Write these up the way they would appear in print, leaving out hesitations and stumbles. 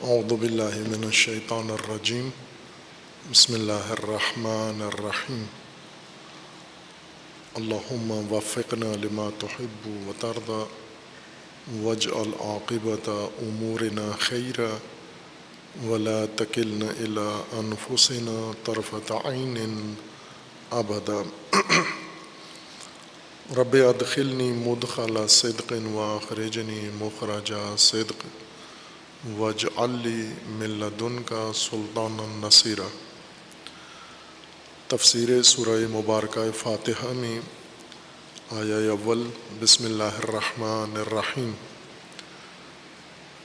اعوذ باللہ من الشیطان الرجیم بسم اللہ الرحمن الرحیم اللہم وفقنا لما تحب وترضى واجعل عاقبۃ امورنا خیرا ولا تکلنا الی انفسنا طرفۃ عین ابدا رب ادخلنی مدخل صدق واخرجنی مخرج صدق واجعل لی من لدنک سلطانا نصیرا۔ تفسیر سورہ مبارکہ فاتحہ میں آیہ اول بسم اللہ الرحمن الرحیم،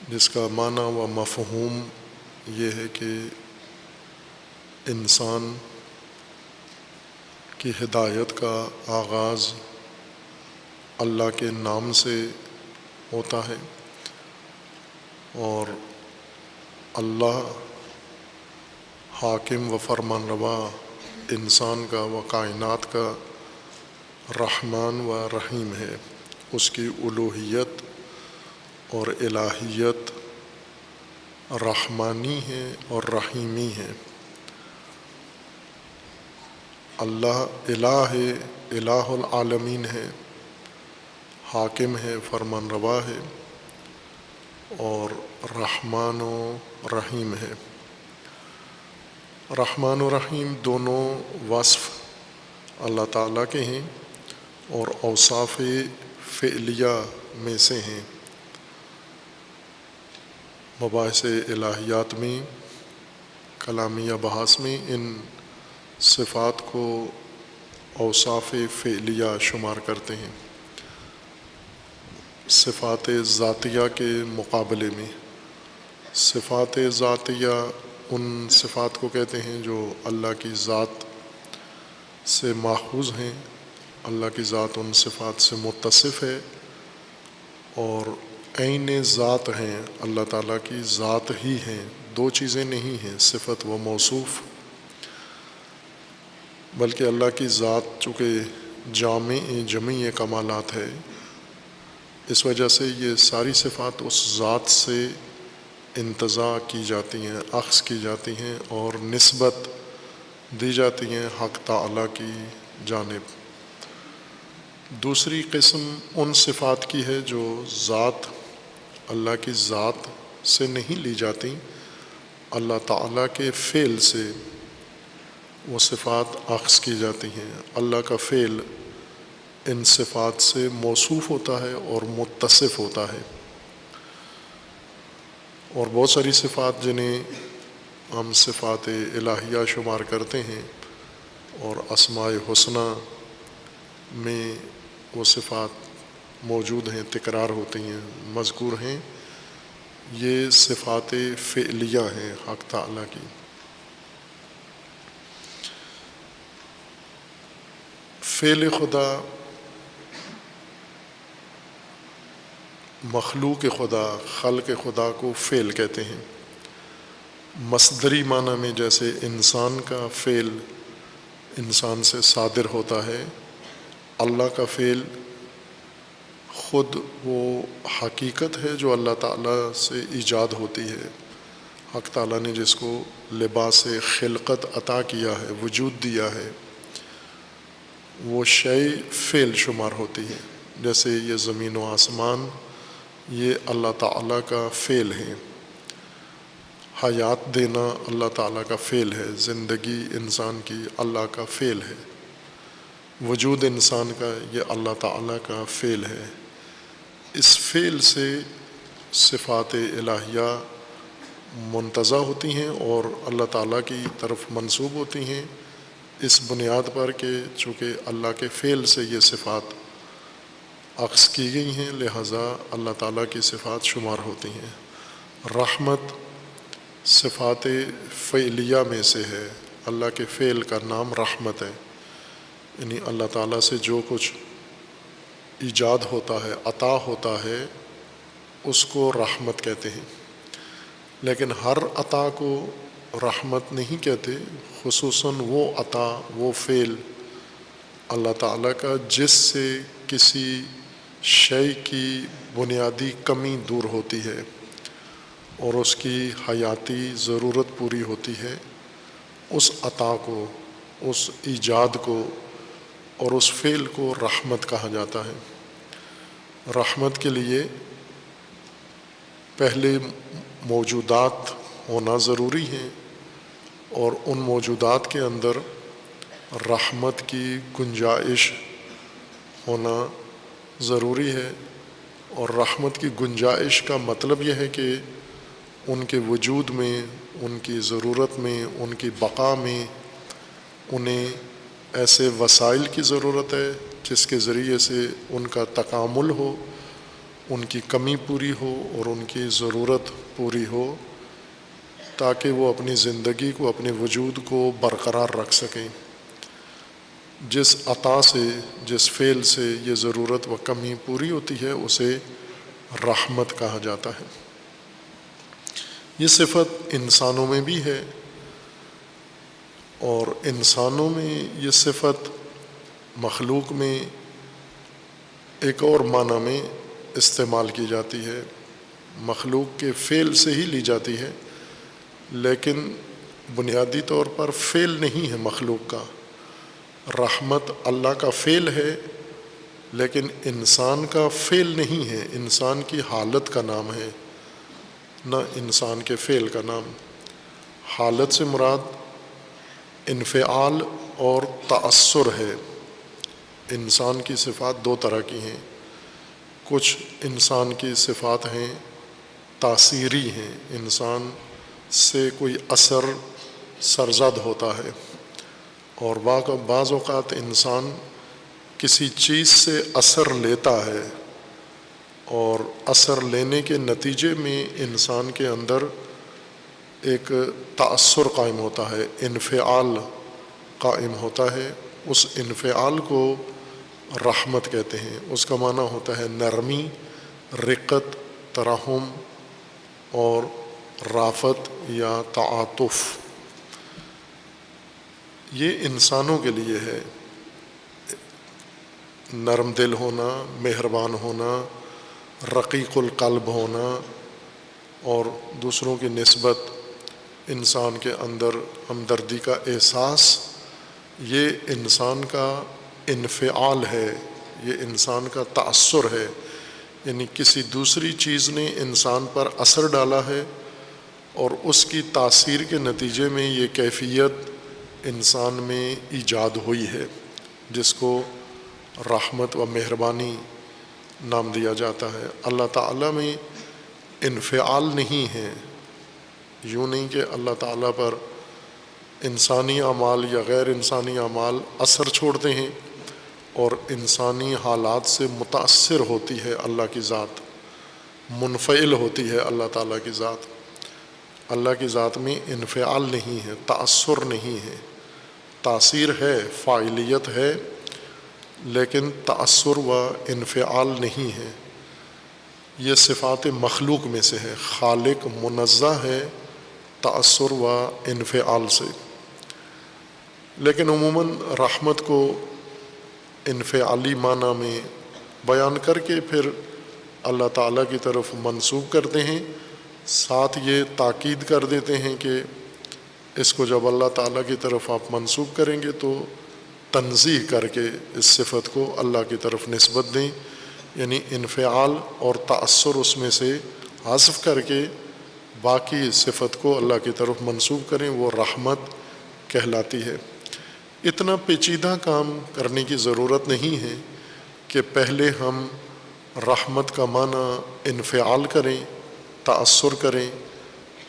جس کا معنی و مفہوم یہ ہے کہ انسان کی ہدایت کا آغاز اللہ کے نام سے ہوتا ہے، اور اللہ حاکم و فرمان روا انسان کا و کائنات کا رحمان و رحیم ہے۔ اس کی الوہیت اور الہیت رحمانی ہے اور رحیمی ہے۔ اللہ الہ ہے، الہ العالمین ہے، حاکم ہے، فرمان روا ہے، اور رحمان و رحیم ہے۔ رحمان و رحیم دونوں وصف اللہ تعالیٰ کے ہیں اور اوصاف فعلیہ میں سے ہیں۔ مباحث الہیات میں، کلامیہ بحث میں ان صفات کو اوصاف فعلیہ شمار کرتے ہیں، صفات ذاتیہ کے مقابلے میں۔ صفات ذاتیہ ان صفات کو کہتے ہیں جو اللہ کی ذات سے ماخوذ ہیں، اللہ کی ذات ان صفات سے متصف ہے اور عین ذات ہیں، اللہ تعالیٰ کی ذات ہی ہیں، دو چیزیں نہیں ہیں، صفت و موصوف، بلکہ اللہ کی ذات چونکہ جامع جمیع کمالات ہے، اس وجہ سے یہ ساری صفات اس ذات سے انتزاع کی جاتی ہیں، اخذ کی جاتی ہیں اور نسبت دی جاتی ہیں حق تعالیٰ کی جانب۔ دوسری قسم ان صفات کی ہے جو ذات اللہ کی ذات سے نہیں لی جاتی، اللہ تعالیٰ کے فعل سے وہ صفات اخذ کی جاتی ہیں۔ اللہ کا فعل ان صفات سے موصوف ہوتا ہے اور متصف ہوتا ہے، اور بہت ساری صفات جنہیں ہم صفات الہیہ شمار کرتے ہیں اور اسماء حسنی میں وہ صفات موجود ہیں، تکرار ہوتی ہیں، مذکور ہیں، یہ صفات فعلیہ ہیں حق تعالیٰ کی۔ فعل خدا، مخلوق خدا، خلق خدا کو فعل کہتے ہیں۔ مصدری معنی میں جیسے انسان کا فعل انسان سے صادر ہوتا ہے، اللہ کا فعل خود وہ حقیقت ہے جو اللہ تعالیٰ سے ایجاد ہوتی ہے۔ حق تعالیٰ نے جس کو لباس خلقت عطا کیا ہے، وجود دیا ہے، وہ شے فعل شمار ہوتی ہے۔ جیسے یہ زمین و آسمان، یہ اللہ تعالیٰ کا فعل ہے۔ حیات دینا اللہ تعالیٰ کا فعل ہے، زندگی انسان کی اللہ کا فعل ہے، وجود انسان کا یہ اللہ تعالیٰ کا فعل ہے۔ اس فعل سے صفات الہیہ منتزع ہوتی ہیں اور اللہ تعالیٰ کی طرف منسوب ہوتی ہیں، اس بنیاد پر کہ چونکہ اللہ کے فعل سے یہ صفات اخذ کی گئی ہیں، لہٰذا اللہ تعالیٰ کی صفات شمار ہوتی ہیں۔ رحمت صفات فعلیہ میں سے ہے، اللہ کے فعل کا نام رحمت ہے، یعنی اللہ تعالیٰ سے جو کچھ ایجاد ہوتا ہے، عطا ہوتا ہے، اس کو رحمت کہتے ہیں۔ لیکن ہر عطا کو رحمت نہیں کہتے، خصوصاً وہ عطا، وہ فعل اللہ تعالیٰ کا جس سے کسی شے کی بنیادی کمی دور ہوتی ہے، اور اس کی حیاتی ضرورت پوری ہوتی ہے، اس عطا کو، اس ایجاد کو اور اس فعل کو رحمت کہا جاتا ہے۔ رحمت کے لیے پہلے موجودات ہونا ضروری ہیں، اور ان موجودات کے اندر رحمت کی گنجائش ہونا ضروری ہے۔ اور رحمت کی گنجائش کا مطلب یہ ہے کہ ان کے وجود میں، ان کی ضرورت میں، ان کی بقا میں انہیں ایسے وسائل کی ضرورت ہے جس کے ذریعے سے ان کا تکامل ہو، ان کی کمی پوری ہو اور ان کی ضرورت پوری ہو، تاکہ وہ اپنی زندگی کو، اپنے وجود کو برقرار رکھ سکیں۔ جس عطا سے، جس فعل سے یہ ضرورت و کمی پوری ہوتی ہے اسے رحمت کہا جاتا ہے۔ یہ صفت انسانوں میں بھی ہے، اور انسانوں میں یہ صفت مخلوق میں ایک اور معنی میں استعمال کی جاتی ہے، مخلوق کے فعل سے ہی لی جاتی ہے، لیکن بنیادی طور پر فعل نہیں ہے مخلوق کا۔ رحمت اللہ کا فعل ہے، لیکن انسان کا فعل نہیں ہے، انسان کی حالت کا نام ہے، نہ انسان کے فعل کا نام۔ حالت سے مراد انفعال اور تأثر ہے۔ انسان کی صفات دو طرح کی ہیں، کچھ انسان کی صفات ہیں تاثیری ہیں، انسان سے کوئی اثر سرزد ہوتا ہے، اور بعض اوقات انسان کسی چیز سے اثر لیتا ہے، اور اثر لینے کے نتیجے میں انسان کے اندر ایک تأثر قائم ہوتا ہے، انفعال قائم ہوتا ہے۔ اس انفعال کو رحمت کہتے ہیں۔ اس کا معنی ہوتا ہے نرمی، رقت، ترحم اور رافت یا تعاطف۔ یہ انسانوں کے لیے ہے، نرم دل ہونا، مہربان ہونا، رقیق القلب ہونا، اور دوسروں کی نسبت انسان کے اندر ہمدردی کا احساس، یہ انسان کا انفعال ہے، یہ انسان کا تأثر ہے، یعنی کسی دوسری چیز نے انسان پر اثر ڈالا ہے اور اس کی تاثیر کے نتیجے میں یہ کیفیت انسان میں ایجاد ہوئی ہے، جس کو رحمت و مہربانی نام دیا جاتا ہے۔ اللہ تعالیٰ میں انفعال نہیں ہے، یوں نہیں کہ اللہ تعالیٰ پر انسانی اعمال یا غیر انسانی اعمال اثر چھوڑتے ہیں اور انسانی حالات سے متاثر ہوتی ہے اللہ کی ذات، منفعل ہوتی ہے اللہ تعالیٰ کی ذات۔ اللہ کی ذات میں انفعال نہیں ہے، تأثر نہیں ہے، تاثیر ہے، فاعلیت ہے، لیکن تأثر و انفعال نہیں ہے۔ یہ صفات مخلوق میں سے ہے، خالق منزہ ہے تأثر و انفعال سے۔ لیکن عموماً رحمت کو انفعالی معنی میں بیان کر کے پھر اللہ تعالیٰ کی طرف منسوب کرتے ہیں، ساتھ یہ تاکید کر دیتے ہیں کہ اس کو جب اللہ تعالیٰ کی طرف آپ منسوب کریں گے تو تنزیہ کر کے اس صفت کو اللہ کی طرف نسبت دیں، یعنی انفعال اور تأثر اس میں سے حذف کر کے باقی صفت کو اللہ کی طرف منسوب کریں، وہ رحمت کہلاتی ہے۔ اتنا پیچیدہ کام کرنے کی ضرورت نہیں ہے کہ پہلے ہم رحمت کا معنی انفعال کریں، تأثر کریں،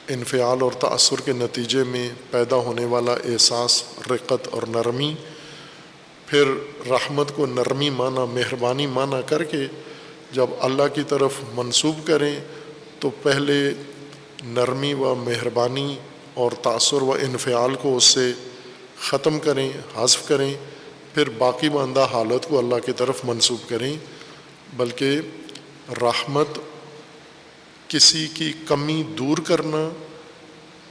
انفعال اور تأثر کے نتیجے میں پیدا ہونے والا احساس رقت اور نرمی، پھر رحمت کو نرمی معنی، مہربانی معنی کر کے جب اللہ کی طرف منسوب کریں تو پہلے نرمی و مہربانی اور تأثر و انفعال کو اس سے ختم کریں، حذف کریں، پھر باقی ماندہ حالت کو اللہ کی طرف منسوب کریں۔ بلکہ رحمت کسی کی کمی دور کرنا،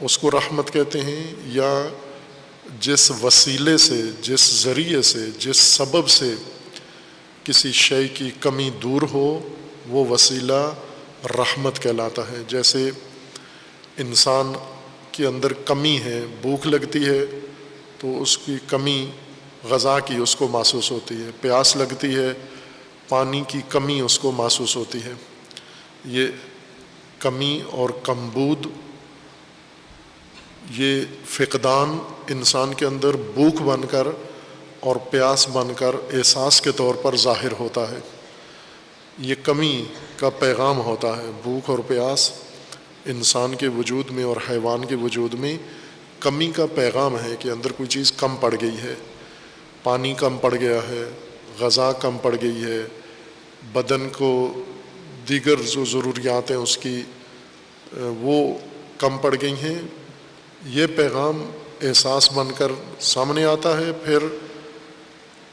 اس کو رحمت کہتے ہیں، یا جس وسیلے سے، جس ذریعے سے، جس سبب سے کسی شے کی کمی دور ہو وہ وسیلہ رحمت کہلاتا ہے۔ جیسے انسان کے اندر کمی ہے، بھوک لگتی ہے تو اس کی کمی غذا کی اس کو محسوس ہوتی ہے، پیاس لگتی ہے پانی کی کمی اس کو محسوس ہوتی ہے۔ یہ کمی اور کمبود، یہ فقدان انسان کے اندر بھوک بن کر اور پیاس بن کر احساس کے طور پر ظاہر ہوتا ہے۔ یہ کمی کا پیغام ہوتا ہے۔ بھوک اور پیاس انسان کے وجود میں اور حیوان کے وجود میں کمی کا پیغام ہے کہ اندر کوئی چیز کم پڑ گئی ہے، پانی کم پڑ گیا ہے، غذا کم پڑ گئی ہے، بدن کو دیگر جو ضروریات ہیں اس کی وہ کم پڑ گئی ہیں۔ یہ پیغام احساس بن کر سامنے آتا ہے، پھر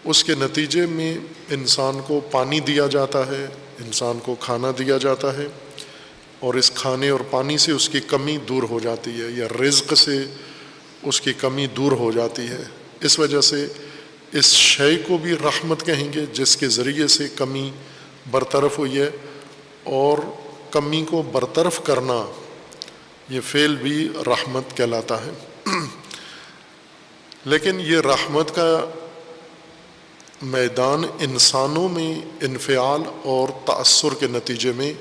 اس کے نتیجے میں انسان کو پانی دیا جاتا ہے، انسان کو کھانا دیا جاتا ہے، اور اس کھانے اور پانی سے اس کی کمی دور ہو جاتی ہے، یا رزق سے اس کی کمی دور ہو جاتی ہے۔ اس وجہ سے اس شے کو بھی رحمت کہیں گے جس کے ذریعے سے کمی برطرف ہوئی ہے، اور کمی کو برطرف کرنا یہ فعل بھی رحمت کہلاتا ہے۔ لیکن یہ رحمت کا میدان انسانوں میں انفعال اور تأثر کے نتیجے میں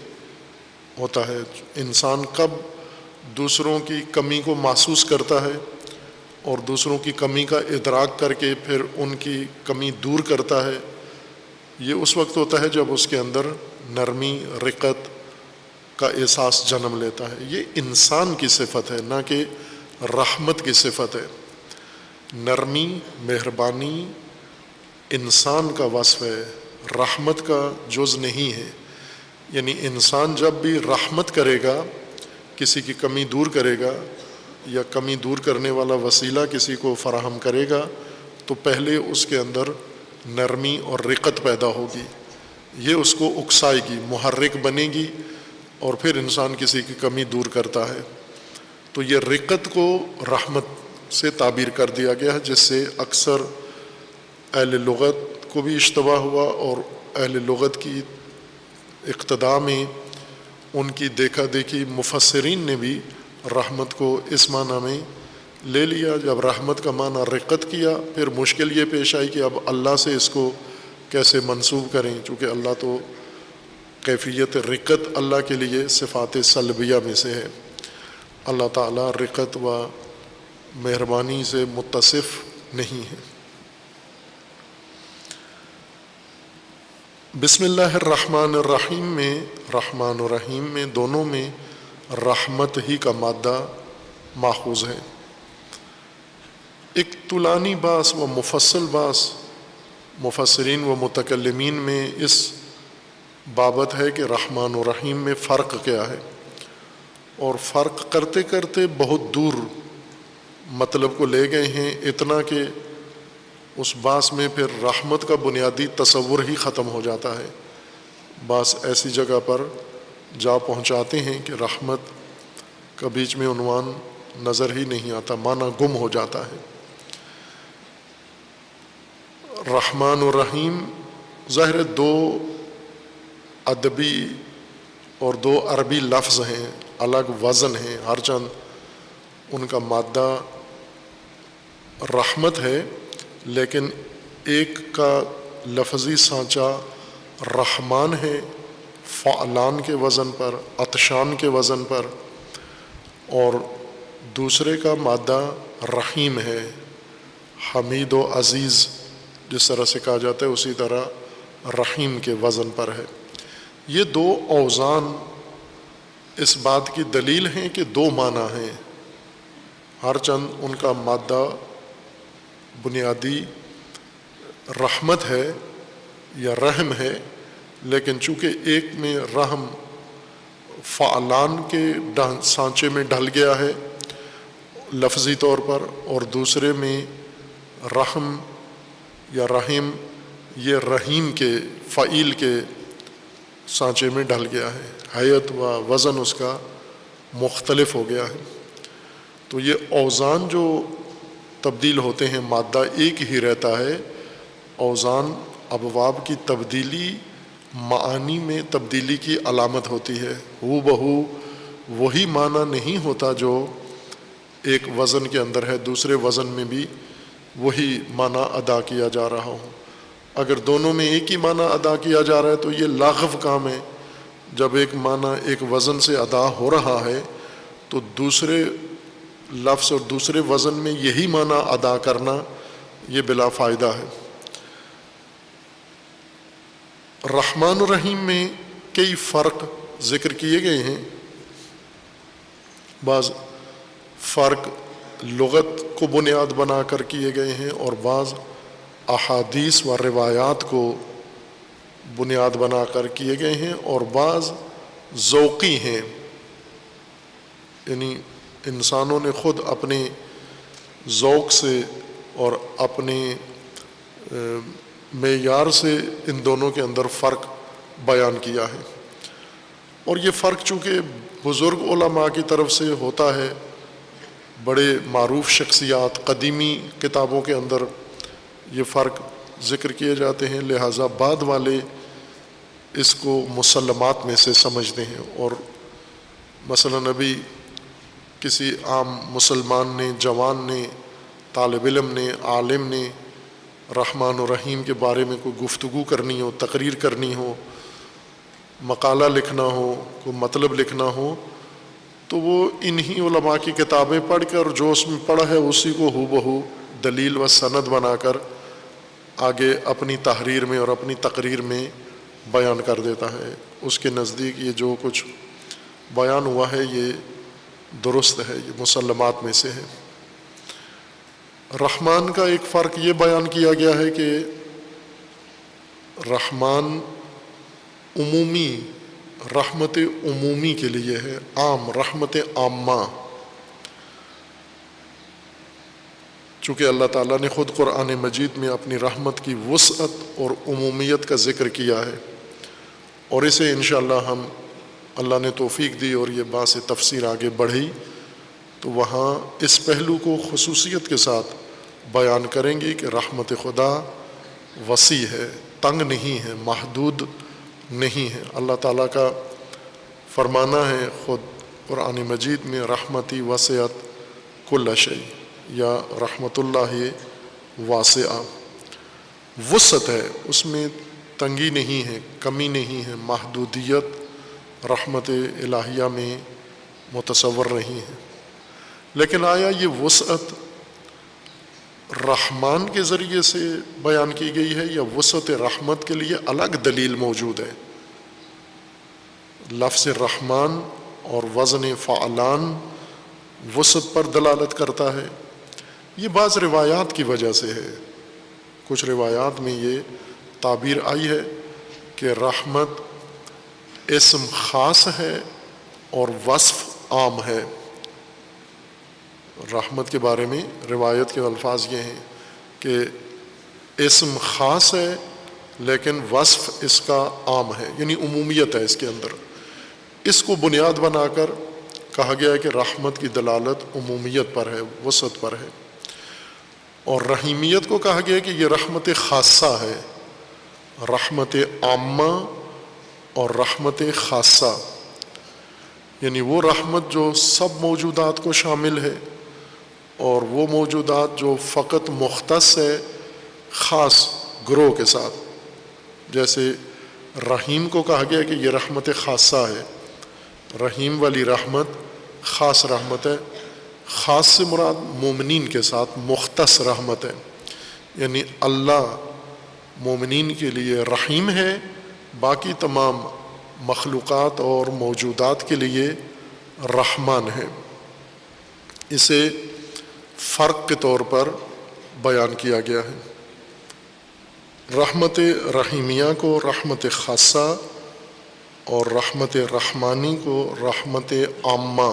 ہوتا ہے۔ انسان کب دوسروں کی کمی کو محسوس کرتا ہے اور دوسروں کی کمی کا ادراک کر کے پھر ان کی کمی دور کرتا ہے، یہ اس وقت ہوتا ہے جب اس کے اندر نرمی، رقت کا احساس جنم لیتا ہے۔ یہ انسان کی صفت ہے، نہ کہ رحمت کی صفت ہے۔ نرمی، مہربانی انسان کا وصف ہے، رحمت کا جز نہیں ہے۔ یعنی انسان جب بھی رحمت کرے گا، کسی کی کمی دور کرے گا یا کمی دور کرنے والا وسیلہ کسی کو فراہم کرے گا، تو پہلے اس کے اندر نرمی اور رقت پیدا ہوگی، یہ اس کو اکسائے گی، محرک بنے گی، اور پھر انسان کسی کی کمی دور کرتا ہے۔ تو یہ رقت کو رحمت سے تعبیر کر دیا گیا ہے، جس سے اکثر اہل لغت کو بھی اشتباہ ہوا، اور اہل لغت کی اقتداء میں ان کی دیکھا دیکھی مفسرین نے بھی رحمت کو اس معنی میں لے لیا۔ جب رحمت کا معنی رقت کیا، پھر مشکل یہ پیش آئی کہ اب اللہ سے اس کو کیسے منسوب کریں، چونکہ اللہ تو کیفیت رقت اللہ کے لیے صفات سلبیہ میں سے ہے۔ اللہ تعالیٰ رقت و مہربانی سے متصف نہیں ہے۔ بسم اللہ الرحمن الرحیم میں، رحمان و رحیم میں دونوں میں رحمت ہی کا مادہ ماخوذ ہے۔ ایک طولانی بحث و مفصل بحث مفسرین و متکلمین میں اس بابت ہے کہ رحمان و رحیم میں فرق کیا ہے، اور فرق کرتے کرتے بہت دور مطلب کو لے گئے ہیں، اتنا کہ اس بحث میں پھر رحمت کا بنیادی تصور ہی ختم ہو جاتا ہے۔ بعض ایسی جگہ پر جا پہنچاتے ہیں کہ رحمت کا بیچ میں عنوان نظر ہی نہیں آتا، معنی گم ہو جاتا ہے۔ رحمان و رحیم ظاہر دو ادبی اور دو عربی لفظ ہیں، الگ وزن ہیں، ہر چند ان کا مادہ رحمت ہے، لیکن ایک کا لفظی سانچہ رحمان ہے، فعلان کے وزن پر، عطشان کے وزن پر، اور دوسرے کا مادہ رحیم ہے، حمید و عزیز جس طرح سے کہا جاتا ہے اسی طرح رحیم کے وزن پر ہے۔ یہ دو اوزان اس بات کی دلیل ہیں کہ دو معنی ہیں، ہر چند ان کا مادہ بنیادی رحمت ہے یا رحم ہے، لیکن چونکہ ایک میں رحم فعلان کے سانچے میں ڈھل گیا ہے لفظی طور پر، اور دوسرے میں رحم یا رحیم یہ رحیم کے فعیل کے سانچے میں ڈھل گیا ہے، حیت و وزن اس کا مختلف ہو گیا ہے۔ تو یہ اوزان جو تبدیل ہوتے ہیں، مادہ ایک ہی رہتا ہے، اوزان ابواب کی تبدیلی معانی میں تبدیلی کی علامت ہوتی ہے۔ ہو بہو وہی معنی نہیں ہوتا جو ایک وزن کے اندر ہے، دوسرے وزن میں بھی وہی معنی ادا کیا جا رہا ہو۔ اگر دونوں میں ایک ہی معنی ادا کیا جا رہا ہے تو یہ لاغو کام ہے۔ جب ایک معنی ایک وزن سے ادا ہو رہا ہے تو دوسرے لفظ اور دوسرے وزن میں یہی معنی ادا کرنا یہ بلا فائدہ ہے۔ رحمان الرحیم میں کئی فرق ذکر کیے گئے ہیں۔ بعض فرق لغت کو بنیاد بنا کر کیے گئے ہیں اور بعض احادیث و روایات کو بنیاد بنا کر کیے گئے ہیں، اور بعض ذوقی ہیں، یعنی انسانوں نے خود اپنے ذوق سے اور اپنے معیار سے ان دونوں کے اندر فرق بیان کیا ہے۔ اور یہ فرق چونکہ بزرگ علماء کی طرف سے ہوتا ہے، بڑے معروف شخصیات قدیمی کتابوں کے اندر یہ فرق ذکر کیے جاتے ہیں، لہٰذا بعد والے اس کو مسلمات میں سے سمجھتے ہیں۔ اور مثلا ابھی کسی عام مسلمان نے، جوان نے، طالب علم نے، عالم نے رحمان الرحیم کے بارے میں کوئی گفتگو کرنی ہو، تقریر کرنی ہو، مقالہ لکھنا ہو، کوئی مطلب لکھنا ہو، تو وہ انہی علماء کی کتابیں پڑھ کر جو اس میں پڑھا ہے اسی کو ہو بہو دلیل و سند بنا کر آگے اپنی تحریر میں اور اپنی تقریر میں بیان کر دیتا ہے۔ اس کے نزدیک یہ جو کچھ بیان ہوا ہے یہ درست ہے، یہ مسلمات میں سے ہے۔ رحمان کا ایک فرق یہ بیان کیا گیا ہے کہ رحمان عمومی، رحمت عمومی کے لیے ہے، عام، رحمت عامہ۔ چونکہ اللہ تعالیٰ نے خود قرآن مجید میں اپنی رحمت کی وسعت اور عمومیت کا ذکر کیا ہے، اور اسے انشاءاللہ ہم اللہ نے توفیق دی اور یہ بات سے تفسیر آگے بڑھی تو وہاں اس پہلو کو خصوصیت کے ساتھ بیان کریں گے کہ رحمت خدا وسیع ہے، تنگ نہیں ہے، محدود نہیں ہے۔ اللہ تعالیٰ کا فرمانا ہے خود قرآن مجید میں رحمتی وسعت کل شیء، یا رحمت اللہ واسعہ، وسعت ہے، اس میں تنگی نہیں ہے، کمی نہیں ہے، محدودیت رحمت الہیہ میں متصور نہیں ہے۔ لیکن آیا یہ وسعت رحمان کے ذریعے سے بیان کی گئی ہے یا وسعت رحمت کے لیے الگ دلیل موجود ہے؟ لفظ رحمان اور وزن فعلان وسعت پر دلالت کرتا ہے، یہ بعض روایات کی وجہ سے ہے۔ کچھ روایات میں یہ تعبیر آئی ہے کہ رحمت اسم خاص ہے اور وصف عام ہے۔ رحمت کے بارے میں روایت کے الفاظ یہ ہیں کہ اسم خاص ہے لیکن وصف اس کا عام ہے، یعنی عمومیت ہے اس کے اندر۔ اس کو بنیاد بنا کر کہا گیا ہے کہ رحمت کی دلالت عمومیت پر ہے، وسعت پر ہے۔ اور رحیمیت کو کہا گیا ہے کہ یہ رحمت خاصہ ہے، رحمت عامہ اور رحمت خاصہ، یعنی وہ رحمت جو سب موجودات کو شامل ہے اور وہ موجودات جو فقط مختص ہے خاص گروہ کے ساتھ۔ جیسے رحیم کو کہا گیا کہ یہ رحمت خاصہ ہے، رحیم والی رحمت خاص رحمت ہے، خاص سے مراد مومنین کے ساتھ مختص رحمت ہے، یعنی اللہ مومنین کے لیے رحیم ہے، باقی تمام مخلوقات اور موجودات کے لیے رحمان ہے۔ اسے فرق کے طور پر بیان کیا گیا ہے۔ رحمت رحیمیہ کو رحمت خاصہ اور رحمت رحمانی کو رحمت عامہ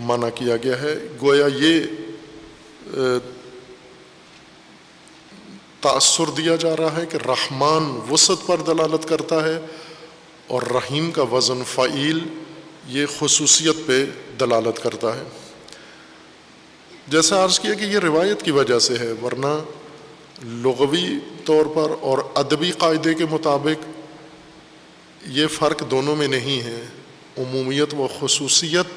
منع کیا گیا ہے۔ گویا یہ تأثر دیا جا رہا ہے کہ رحمان وسعت پر دلالت کرتا ہے اور رحیم کا وزن فعیل یہ خصوصیت پہ دلالت کرتا ہے۔ جیسا عرض کیا کہ یہ روایت کی وجہ سے ہے، ورنہ لغوی طور پر اور ادبی قاعدے کے مطابق یہ فرق دونوں میں نہیں ہے۔ عمومیت و خصوصیت،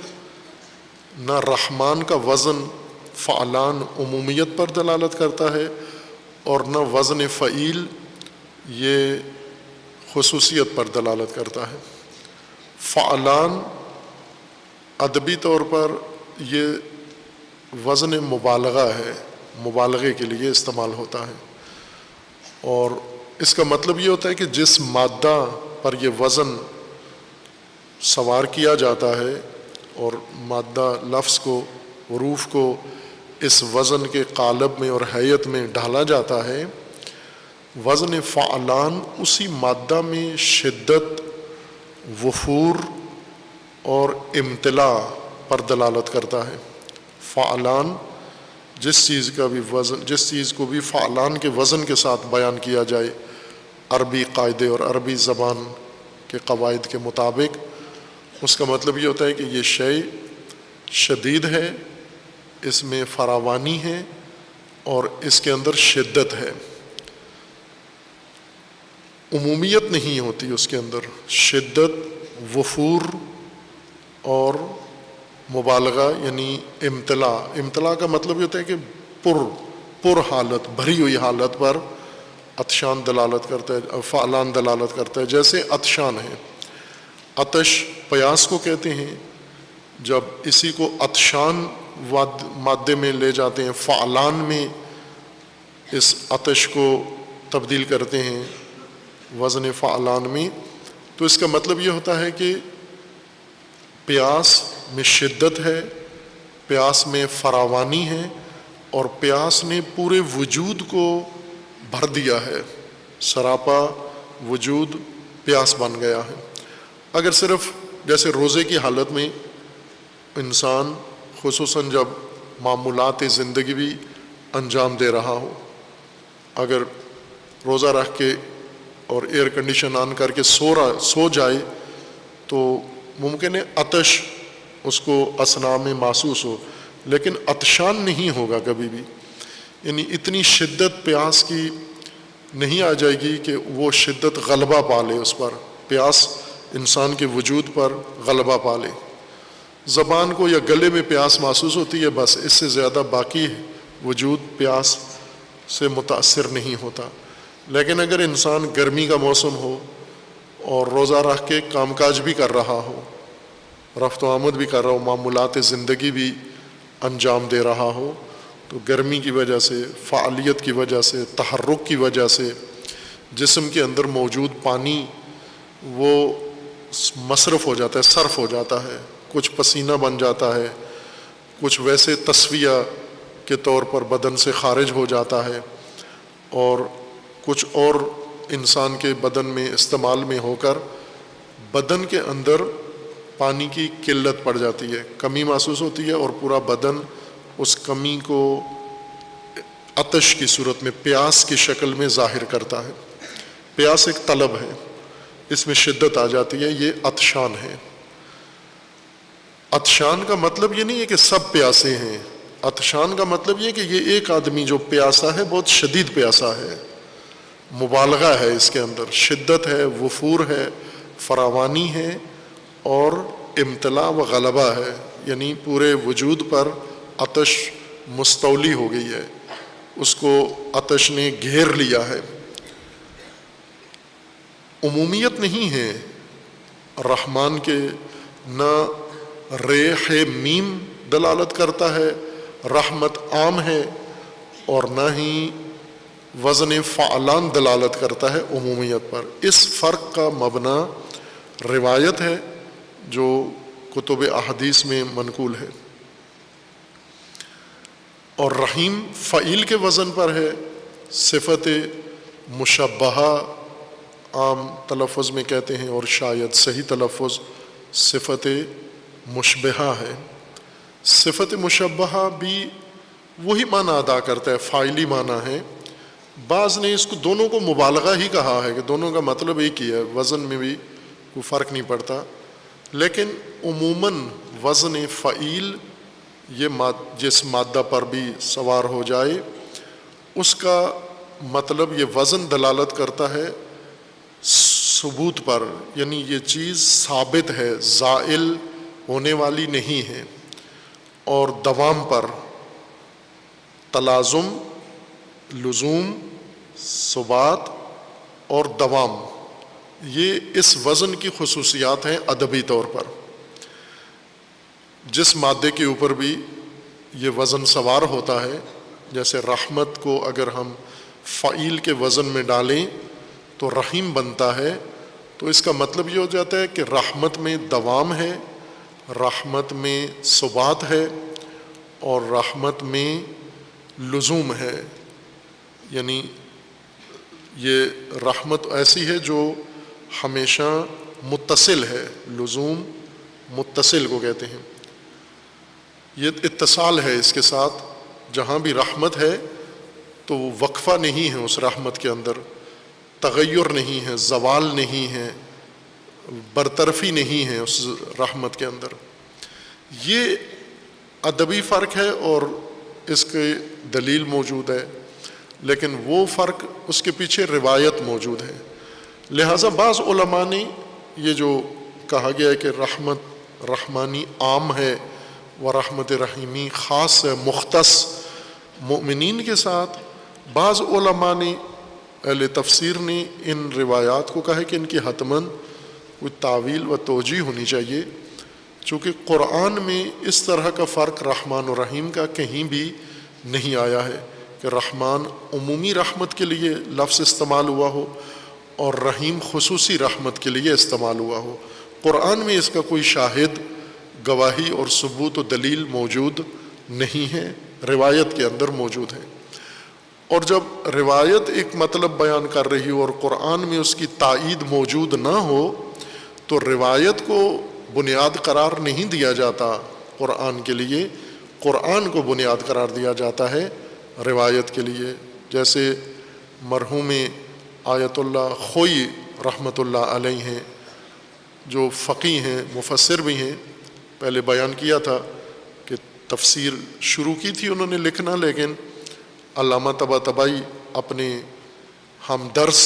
نہ رحمان کا وزن فعلان عمومیت پر دلالت کرتا ہے، اور نہ وزن فعیل یہ خصوصیت پر دلالت کرتا ہے۔ فعلان ادبی طور پر یہ وزن مبالغہ ہے، مبالغے کے لیے استعمال ہوتا ہے، اور اس کا مطلب یہ ہوتا ہے کہ جس مادہ پر یہ وزن سوار کیا جاتا ہے اور مادہ لفظ کو، حروف کو اس وزن کے قالب میں اور ہیئت میں ڈالا جاتا ہے، وزن فعلان اسی مادہ میں شدت، وفور اور امتلاء پر دلالت کرتا ہے۔ فعلان جس چیز کو بھی فعلان کے وزن کے ساتھ بیان کیا جائے عربی قاعدے اور عربی زبان کے قواعد کے مطابق، اس کا مطلب یہ ہوتا ہے کہ یہ شے شدید ہے، اس میں فراوانی ہے اور اس کے اندر شدت ہے۔ عمومیت نہیں ہوتی اس کے اندر، شدت، وفور اور مبالغہ یعنی امتلاء کا مطلب یہ ہوتا ہے کہ پر حالت، بھری ہوئی حالت پر عطشان دلالت کرتا ہے، فعلان دلالت کرتا ہے۔ جیسے عطشان ہے، عطش پیاس کو کہتے ہیں، جب اسی کو عطشان مادے میں لے جاتے ہیں، فعلان میں اس عطش کو تبدیل کرتے ہیں وزن فعلان میں، تو اس کا مطلب یہ ہوتا ہے کہ پیاس میں شدت ہے، پیاس میں فراوانی ہے، اور پیاس نے پورے وجود کو بھر دیا ہے، سراپا وجود پیاس بن گیا ہے۔ اگر صرف جیسے روزے کی حالت میں انسان خصوصاً جب معمولات زندگی بھی انجام دے رہا ہو، اگر روزہ رکھ کے اور ایئر کنڈیشن آن کر کے سو جائے تو ممکن ہے عطش اس کو اثناء میں محسوس ہو، لیکن عطشان نہیں ہوگا کبھی بھی، یعنی اتنی شدت پیاس کی نہیں آ جائے گی کہ وہ شدت غلبہ پا لے اس پر، پیاس انسان کے وجود پر غلبہ پا لے۔ زبان کو یا گلے میں پیاس محسوس ہوتی ہے، بس اس سے زیادہ باقی وجود پیاس سے متاثر نہیں ہوتا۔ لیکن اگر انسان گرمی کا موسم ہو اور روزہ رکھ کے کام کاج بھی کر رہا ہو، رفت و آمد بھی کر رہا ہو، معمولات زندگی بھی انجام دے رہا ہو، تو گرمی کی وجہ سے، فعالیت کی وجہ سے، تحرک کی وجہ سے جسم کے اندر موجود پانی وہ مصرف ہو جاتا ہے، صرف ہو جاتا ہے، کچھ پسینہ بن جاتا ہے، کچھ ویسے تصفیہ کے طور پر بدن سے خارج ہو جاتا ہے، اور کچھ اور انسان کے بدن میں استعمال میں ہو کر بدن کے اندر پانی کی قلت پڑ جاتی ہے، کمی محسوس ہوتی ہے، اور پورا بدن اس کمی کو عطش کی صورت میں، پیاس کی شکل میں ظاہر کرتا ہے۔ پیاس ایک طلب ہے، اس میں شدت آ جاتی ہے، یہ عطشان ہے۔ عطشان کا مطلب یہ نہیں ہے کہ سب پیاسے ہیں، عطشان کا مطلب یہ کہ یہ ایک آدمی جو پیاسا ہے بہت شدید پیاسا ہے، مبالغہ ہے اس کے اندر، شدت ہے، وفور ہے، فراوانی ہے اور امتلاء و غلبہ ہے، یعنی پورے وجود پر عطش مستولی ہو گئی ہے، اس کو عطش نے گھیر لیا ہے۔ عمومیت نہیں ہے رحمان کے، نہ ریح میم دلالت کرتا ہے رحمت عام ہے، اور نہ ہی وزن فعلان دلالت کرتا ہے عمومیت پر۔ اس فرق کا مبنا روایت ہے جو کتب احادیث میں منقول ہے، اور رحیم فعیل کے وزن پر ہے، صفت مشبہہ عام تلفظ میں کہتے ہیں، اور شاید صحیح تلفظ صفت مشبہہ ہے۔ صفت مشبہہ بھی وہی معنی ادا کرتا ہے، فاعلی معنی ہے۔ بعض نے اس کو دونوں کو مبالغہ ہی کہا ہے کہ دونوں کا مطلب ایک ہی ہے، وزن میں بھی کوئی فرق نہیں پڑتا، لیکن عموماً وزن فعیل یہ جس مادہ پر بھی سوار ہو جائے اس کا مطلب یہ وزن دلالت کرتا ہے ثبوت پر، یعنی یہ چیز ثابت ہے، زائل ہونے والی نہیں ہے، اور دوام پر، تلازم، لزوم، ثبات اور دوام، یہ اس وزن کی خصوصیات ہیں ادبی طور پر۔ جس مادے کے اوپر بھی یہ وزن سوار ہوتا ہے، جیسے رحمت کو اگر ہم فعیل کے وزن میں ڈالیں تو رحیم بنتا ہے، تو اس کا مطلب یہ ہو جاتا ہے کہ رحمت میں دوام ہے، رحمت میں ثبات ہے، اور رحمت میں لزوم ہے۔ یعنی یہ رحمت ایسی ہے جو ہمیشہ متصل ہے، لزوم متصل کو کہتے ہیں، یہ اتصال ہے اس کے ساتھ۔ جہاں بھی رحمت ہے تو وہ وقفہ نہیں ہے، اس رحمت کے اندر تغیر نہیں ہے، زوال نہیں ہے، برطرفی نہیں ہے اس رحمت کے اندر۔ یہ ادبی فرق ہے اور اس کی دلیل موجود ہے، لیکن وہ فرق اس کے پیچھے روایت موجود ہے۔ لہٰذا بعض علماء نے یہ جو کہا گیا ہے کہ رحمت رحمانی عام ہے و رحمت رحیمی خاص ہے، مختص مؤمنین کے ساتھ، بعض علماء نے، اہل تفسیر نے ان روایات کو کہا ہے کہ ان کی حتماً کوئی تعویل و توجیہ ہونی چاہیے، چونکہ قرآن میں اس طرح کا فرق رحمان و رحیم کا کہیں بھی نہیں آیا ہے کہ رحمان عمومی رحمت کے لیے لفظ استعمال ہوا ہو اور رحیم خصوصی رحمت کے لیے استعمال ہوا ہو۔ قرآن میں اس کا کوئی شاہد، گواہی اور ثبوت و دلیل موجود نہیں ہے، روایت کے اندر موجود ہے۔ اور جب روایت ایک مطلب بیان کر رہی ہو اور قرآن میں اس کی تائید موجود نہ ہو تو روایت کو بنیاد قرار نہیں دیا جاتا قرآن کے لیے، قرآن کو بنیاد قرار دیا جاتا ہے روایت کے لیے۔ جیسے مرحوم آیت اللہ خوئی رحمۃ اللہ علیہ ہیں، جو فقیہ ہیں، مفسر بھی ہیں، پہلے بیان کیا تھا کہ تفسیر شروع کی تھی انہوں نے لکھنا، لیکن علامہ طباطبائی اپنے ہمدرس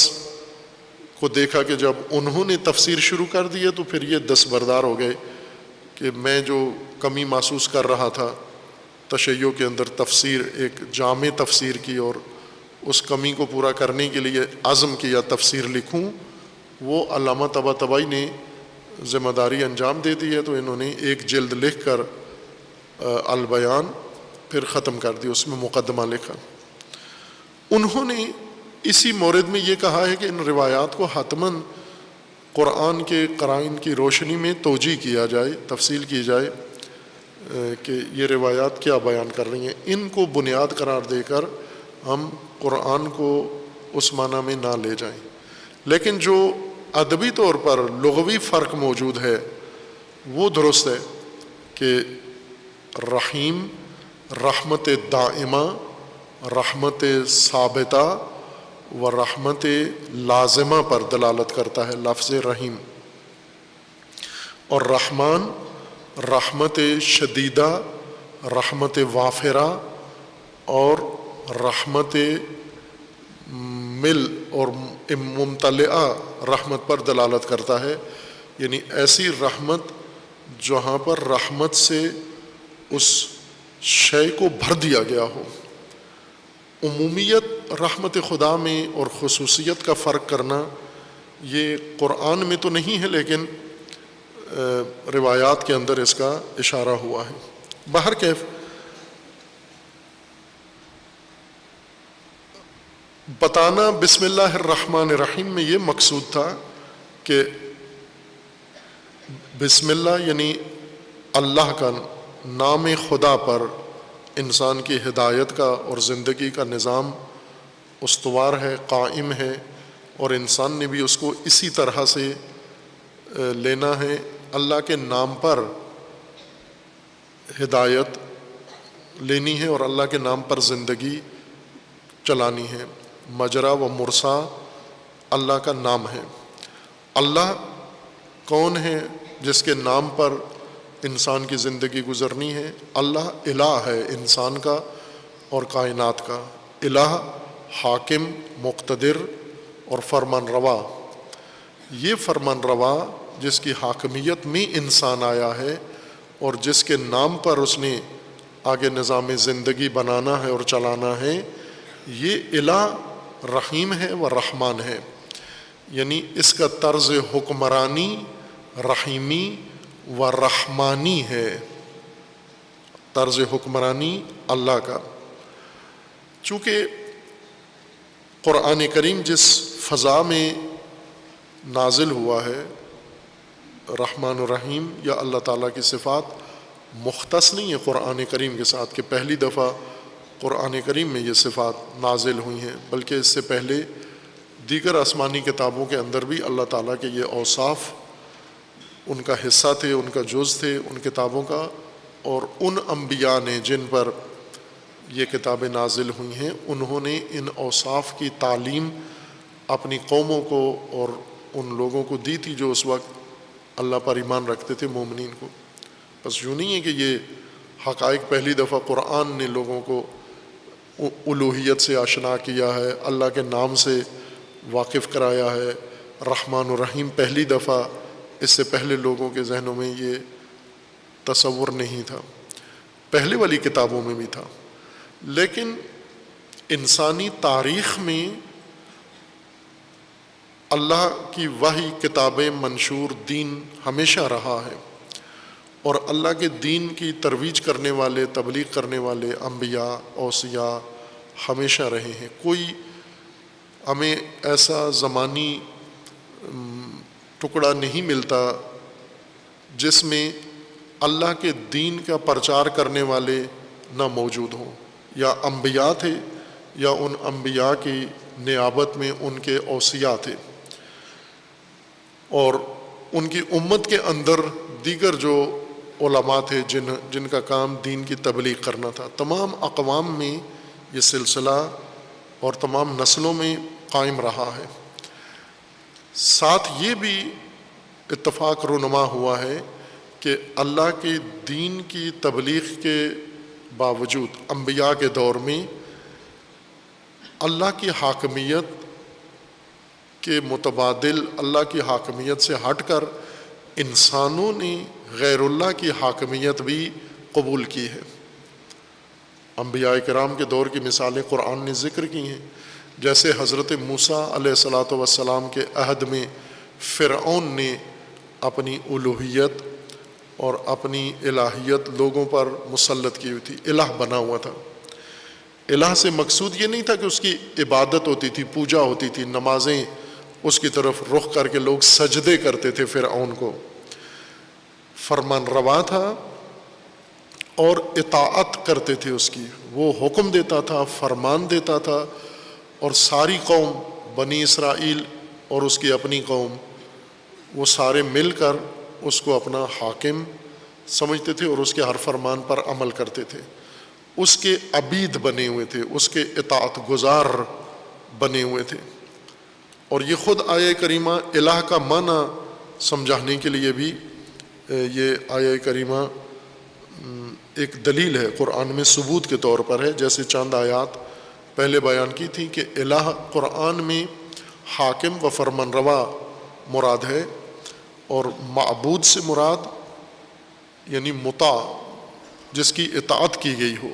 کو دیکھا کہ جب انہوں نے تفسیر شروع کر دی ہے تو پھر یہ دستبردار ہو گئے کہ میں جو کمی محسوس کر رہا تھا تشیع کے اندر تفسیر، ایک جامع تفسیر کی، اور اس کمی کو پورا کرنے کے لیے عزم کیا تفسیر لکھوں، وہ علامہ طباطبائی نے ذمہ داری انجام دے دی ہے، تو انہوں نے ایک جلد لکھ کر البیان پھر ختم کر دی، اس میں مقدمہ لکھا۔ انہوں نے اسی مورد میں یہ کہا ہے کہ ان روایات کو حتماً قرآن کے قرائن کی روشنی میں توجیہ کیا جائے، تفصیل کی جائے کہ یہ روایات کیا بیان کر رہی ہیں، ان کو بنیاد قرار دے کر ہم قرآن کو اس معنی میں نہ لے جائیں۔ لیکن جو ادبی طور پر لغوی فرق موجود ہے وہ درست ہے کہ رحیم رحمت دائمہ، رحمت ثابتہ و رحمت لازمہ پر دلالت کرتا ہے لفظ رحیم، اور رحمان رحمت شدیدہ، رحمت وافرہ اور رحمت مل اور ممتلئہ رحمت پر دلالت کرتا ہے، یعنی ایسی رحمت جہاں پر رحمت سے اس شے کو بھر دیا گیا ہو۔ عمومیت رحمت خدا میں اور خصوصیت کا فرق کرنا یہ قرآن میں تو نہیں ہے، لیکن روایات کے اندر اس کا اشارہ ہوا ہے۔ بہرکیف بتانا بسم اللہ الرحمن الرحیم میں یہ مقصود تھا کہ بسم اللہ یعنی اللہ کا نام خدا پر انسان کی ہدایت کا اور زندگی کا نظام استوار ہے، قائم ہے، اور انسان نے بھی اس کو اسی طرح سے لینا ہے۔ اللہ کے نام پر ہدایت لینی ہے اور اللہ کے نام پر زندگی چلانی ہے۔ مجرا و مرسا اللہ کا نام ہے۔ اللہ کون ہے جس کے نام پر انسان کی زندگی گزرنی ہے؟ اللہ الہ ہے انسان کا اور کائنات کا، الہ حاکم، مقتدر اور فرمان روا۔ یہ فرمان روا جس کی حاکمیت میں انسان آیا ہے اور جس کے نام پر اس نے آگے نظام زندگی بنانا ہے اور چلانا ہے، یہ الہ رحیم ہے و رحمان ہے، یعنی اس کا طرز حکمرانی رحیمی و رحمانی ہے، طرز حکمرانی اللہ کا۔ چونکہ قرآن کریم جس فضا میں نازل ہوا ہے، رحمان الرحیم یا اللہ تعالیٰ کی صفات مختص نہیں ہے قرآن کریم کے ساتھ کہ پہلی دفعہ قرآن کریم میں یہ صفات نازل ہوئی ہیں، بلکہ اس سے پہلے دیگر آسمانی کتابوں کے اندر بھی اللہ تعالیٰ کے یہ اوصاف ان کا حصہ تھے، ان کا جز تھے ان کتابوں کا، اور ان انبیاء نے جن پر یہ کتابیں نازل ہوئی ہیں انہوں نے ان اوصاف کی تعلیم اپنی قوموں کو اور ان لوگوں کو دی تھی جو اس وقت اللہ پر ایمان رکھتے تھے، مومنین کو۔ بس یوں نہیں ہے کہ یہ حقائق پہلی دفعہ قرآن نے لوگوں کو الوہیت سے آشنا کیا ہے، اللہ کے نام سے واقف کرایا ہے۔ رحمان الرحیم پہلی دفعہ، اس سے پہلے لوگوں کے ذہنوں میں یہ تصور نہیں تھا، پہلے والی کتابوں میں بھی تھا، لیکن انسانی تاریخ میں اللہ کی وحی کتابیں منشور دین ہمیشہ رہا ہے، اور اللہ کے دین کی ترویج کرنے والے، تبلیغ کرنے والے انبیاء اوصیاء ہمیشہ رہے ہیں۔ کوئی ہمیں ایسا زمانی ٹکڑا نہیں ملتا جس میں اللہ کے دین کا پرچار کرنے والے نہ موجود ہوں، یا انبیاء تھے یا ان انبیاء کی نیابت میں ان کے اوصیاء تھے، اور ان کی امت کے اندر دیگر جو علماء تھے جن کا کام دین کی تبلیغ کرنا تھا۔ تمام اقوام میں یہ سلسلہ اور تمام نسلوں میں قائم رہا ہے۔ ساتھ یہ بھی اتفاق رونما ہوا ہے کہ اللہ کے دین کی تبلیغ کے باوجود انبیاء کے دور میں اللہ کی حاکمیت کے متبادل، اللہ کی حاکمیت سے ہٹ کر انسانوں نے غیر اللہ کی حاکمیت بھی قبول کی ہے۔ انبیاء کرام کے دور کی مثالیں قرآن نے ذکر کی ہیں، جیسے حضرت موسیٰ علیہ الصلاۃ والسلام کے عہد میں فرعون نے اپنی الوہیت اور اپنی الہیت لوگوں پر مسلط کی ہوئی تھی، الہ بنا ہوا تھا۔ الہ سے مقصود یہ نہیں تھا کہ اس کی عبادت ہوتی تھی، پوجا ہوتی تھی، نمازیں اس کی طرف رخ کر کے لوگ سجدے کرتے تھے فرعون کو۔ فرمان روا تھا اور اطاعت کرتے تھے اس کی، وہ حکم دیتا تھا، فرمان دیتا تھا، اور ساری قوم بنی اسرائیل اور اس کی اپنی قوم وہ سارے مل کر اس کو اپنا حاکم سمجھتے تھے اور اس کے ہر فرمان پر عمل کرتے تھے، اس کے عبید بنے ہوئے تھے، اس کے اطاعت گزار بنے ہوئے تھے۔ اور یہ خود آیہ کریمہ الہ کا معنی سمجھانے کے لیے بھی یہ آیہ کریمہ ایک دلیل ہے، قرآن میں ثبوت کے طور پر ہے۔ جیسے چند آیات پہلے بیان کی تھی کہ الہ قرآن میں حاکم و فرمان روا مراد ہے، اور معبود سے مراد یعنی مطاع، جس کی اطاعت کی گئی ہو۔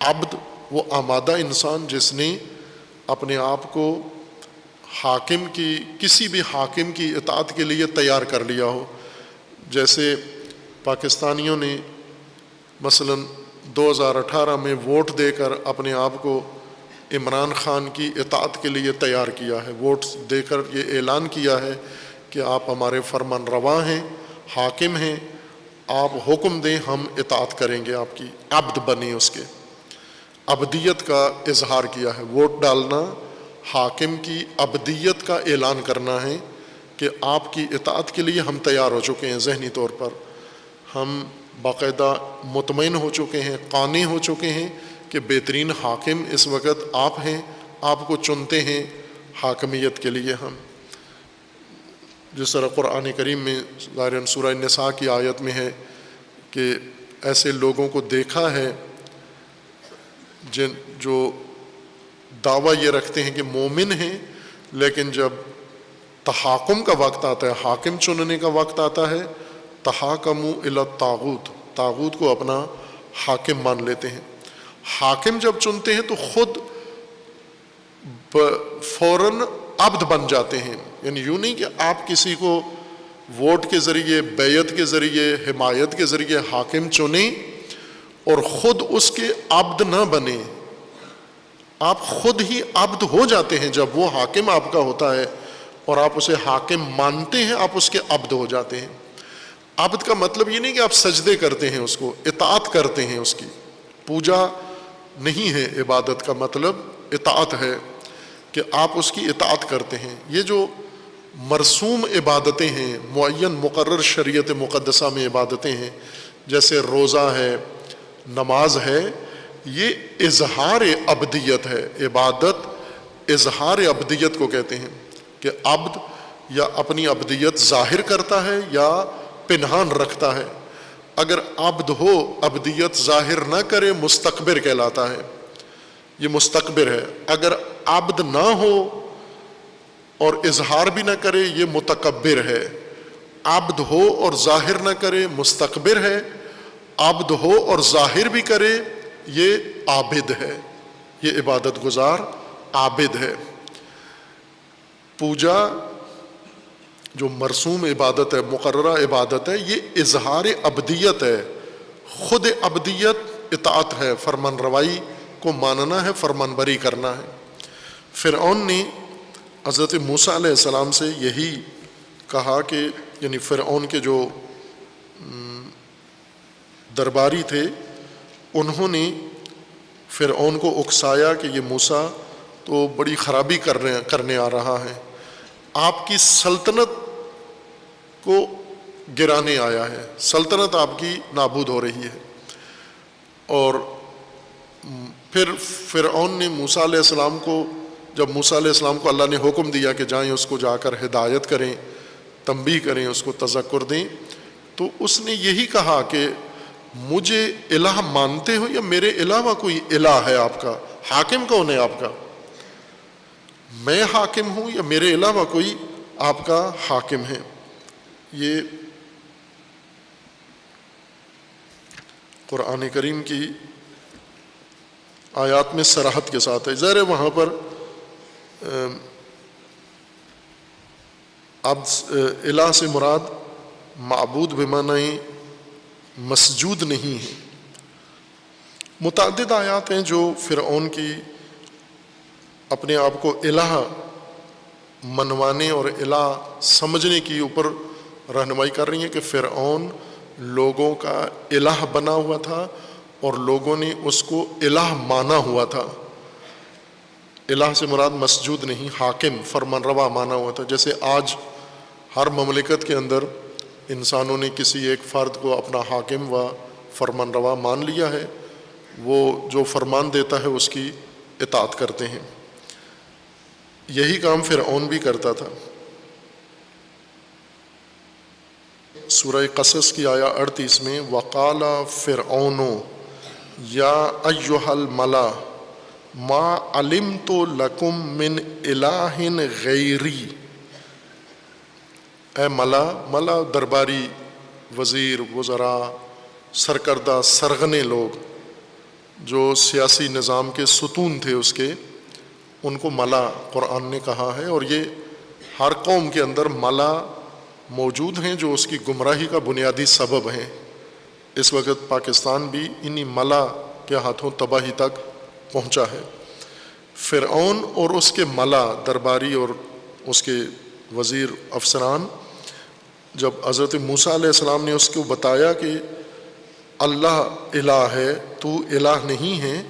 عبد وہ آمادہ انسان جس نے اپنے آپ کو حاکم کی، کسی بھی حاکم کی اطاعت کے لیے تیار کر لیا ہو۔ جیسے پاکستانیوں نے مثلا 2018 میں ووٹ دے کر اپنے آپ کو عمران خان کی اطاعت کے لیے تیار کیا ہے، ووٹ دے کر یہ اعلان کیا ہے کہ آپ ہمارے فرمان روا ہیں، حاکم ہیں، آپ حکم دیں ہم اطاعت کریں گے آپ کی، عبد بنے، اس کے عبدیت کا اظہار کیا ہے۔ ووٹ ڈالنا حاکم کی عبدیت کا اعلان کرنا ہے کہ آپ کی اطاعت کے لیے ہم تیار ہو چکے ہیں، ذہنی طور پر ہم باقاعدہ مطمئن ہو چکے ہیں، قانع ہو چکے ہیں کہ بہترین حاکم اس وقت آپ ہیں، آپ کو چنتے ہیں حاکمیت کے لیے ہم۔ جس طرح قرآن کریم میں ظاہراً سورہ نساء کی آیت میں ہے کہ ایسے لوگوں کو دیکھا ہے جو دعویٰ یہ رکھتے ہیں کہ مومن ہیں، لیکن جب تحاکم کا وقت آتا ہے، حاکم چننے کا وقت آتا ہے، تحاکموا الی الطاغوت، طاغوت کو اپنا حاکم مان لیتے ہیں۔ حاکم جب چنتے ہیں تو خود فوراً عبد بن جاتے ہیں، یعنی یوں نہیں کہ آپ کسی کو ووٹ کے ذریعے، بیعت کے ذریعے، حمایت کے ذریعے حاکم چنیں اور خود اس کے عبد نہ بنے، آپ خود ہی عبد ہو جاتے ہیں جب وہ حاکم آپ کا ہوتا ہے اور آپ اسے حاکم مانتے ہیں، آپ اس کے عبد ہو جاتے ہیں۔ عبد کا مطلب یہ نہیں کہ آپ سجدے کرتے ہیں، اس کو اطاعت کرتے ہیں، اس کی پوجا نہیں ہے۔ عبادت کا مطلب اطاعت ہے کہ آپ اس کی اطاعت کرتے ہیں۔ یہ جو مرسوم عبادتیں ہیں، معین مقرر شریعت مقدسہ میں عبادتیں ہیں، جیسے روزہ ہے، نماز ہے، یہ اظہار عبدیت ہے۔ عبادت اظہار عبدیت کو کہتے ہیں کہ عبد یا اپنی عبدیت ظاہر کرتا ہے یا پنہان رکھتا ہے۔ اگر عبد ہو، عبدیت ظاہر نہ کرے، مستکبر کہلاتا ہے، یہ مستکبر ہے۔ اگر عبد نہ ہو اور اظہار بھی نہ کرے، یہ متکبر ہے۔ عبد ہو اور ظاہر نہ کرے، مستکبر ہے۔ عبد ہو اور ظاہر بھی کرے، یہ عابد ہے، یہ عبادت گزار عابد ہے۔ پوجا جو مرسوم عبادت ہے، مقررہ عبادت ہے، یہ اظہار عبدیت ہے، خود عبدیت اطاعت ہے، فرمان روائی کو ماننا ہے، فرمان بری کرنا ہے۔ فرعون نے حضرت موسیٰ علیہ السلام سے یہی کہا کہ، یعنی فرعون کے جو درباری تھے، انہوں نے فرعون کو اکسایا کہ یہ موسیٰ تو بڑی خرابی کرنے آ رہا ہے، آپ کی سلطنت کو گرانے آیا ہے، سلطنت آپ کی نابود ہو رہی ہے۔ اور پھر فرعون نے موسیٰ علیہ السلام کو، جب موسیٰ علیہ السلام کو اللہ نے حکم دیا کہ جائیں اس کو جا کر ہدایت کریں، تنبیہ کریں، اس کو تذکر دیں، تو اس نے یہی کہا کہ مجھے الہ مانتے ہو یا میرے علاوہ کوئی الہ ہے آپ کا؟ حاکم کون ہے آپ کا؟ میں حاکم ہوں یا میرے علاوہ کوئی آپ کا حاکم ہے؟ یہ قرآن کریم کی آیات میں صراحت کے ساتھ ہے۔ ظاہر ہے وہاں پر اب الہ سے مراد معبود بمعنی مسجود نہیں ہے۔ متعدد آیات ہیں جو فرعون کی اپنے آپ کو الہ منوانے اور الہ سمجھنے کی اوپر رہنمائی کر رہی ہیں کہ فرعون لوگوں کا الہ بنا ہوا تھا اور لوگوں نے اس کو الہ مانا ہوا تھا۔ الہ سے مراد مسجود نہیں، حاکم، فرمان روا مانا ہوا تھا۔ جیسے آج ہر مملکت کے اندر انسانوں نے کسی ایک فرد کو اپنا حاکم و فرمان روا مان لیا ہے، وہ جو فرمان دیتا ہے اس کی اطاعت کرتے ہیں۔ یہی کام فرعون بھی کرتا تھا۔ سورہ قصص کی آیہ 38 میں وَقَالَ فِرْعَوْنُ يَا أَيُّهَا الْمَلَأُ مَا عَلِمْتُ لَكُمْ مِنْ إِلَٰهٍ غَيْرِي، اے ملا درباری، وزیر، وزراء، سرکردہ، سرغنے لوگ جو سیاسی نظام کے ستون تھے اس کے، ان کو ملا قرآن نے کہا ہے۔ اور یہ ہر قوم کے اندر ملا موجود ہیں جو اس کی گمراہی کا بنیادی سبب ہیں۔ اس وقت پاکستان بھی انہی ملا کے ہاتھوں تباہی تک پہنچا ہے۔ فرعون اور اس کے ملا، درباری اور اس کے وزیر، افسران، جب حضرت موسیٰ علیہ السلام نے اس کو بتایا کہ اللہ الہ ہے، تو الہ نہیں ہے،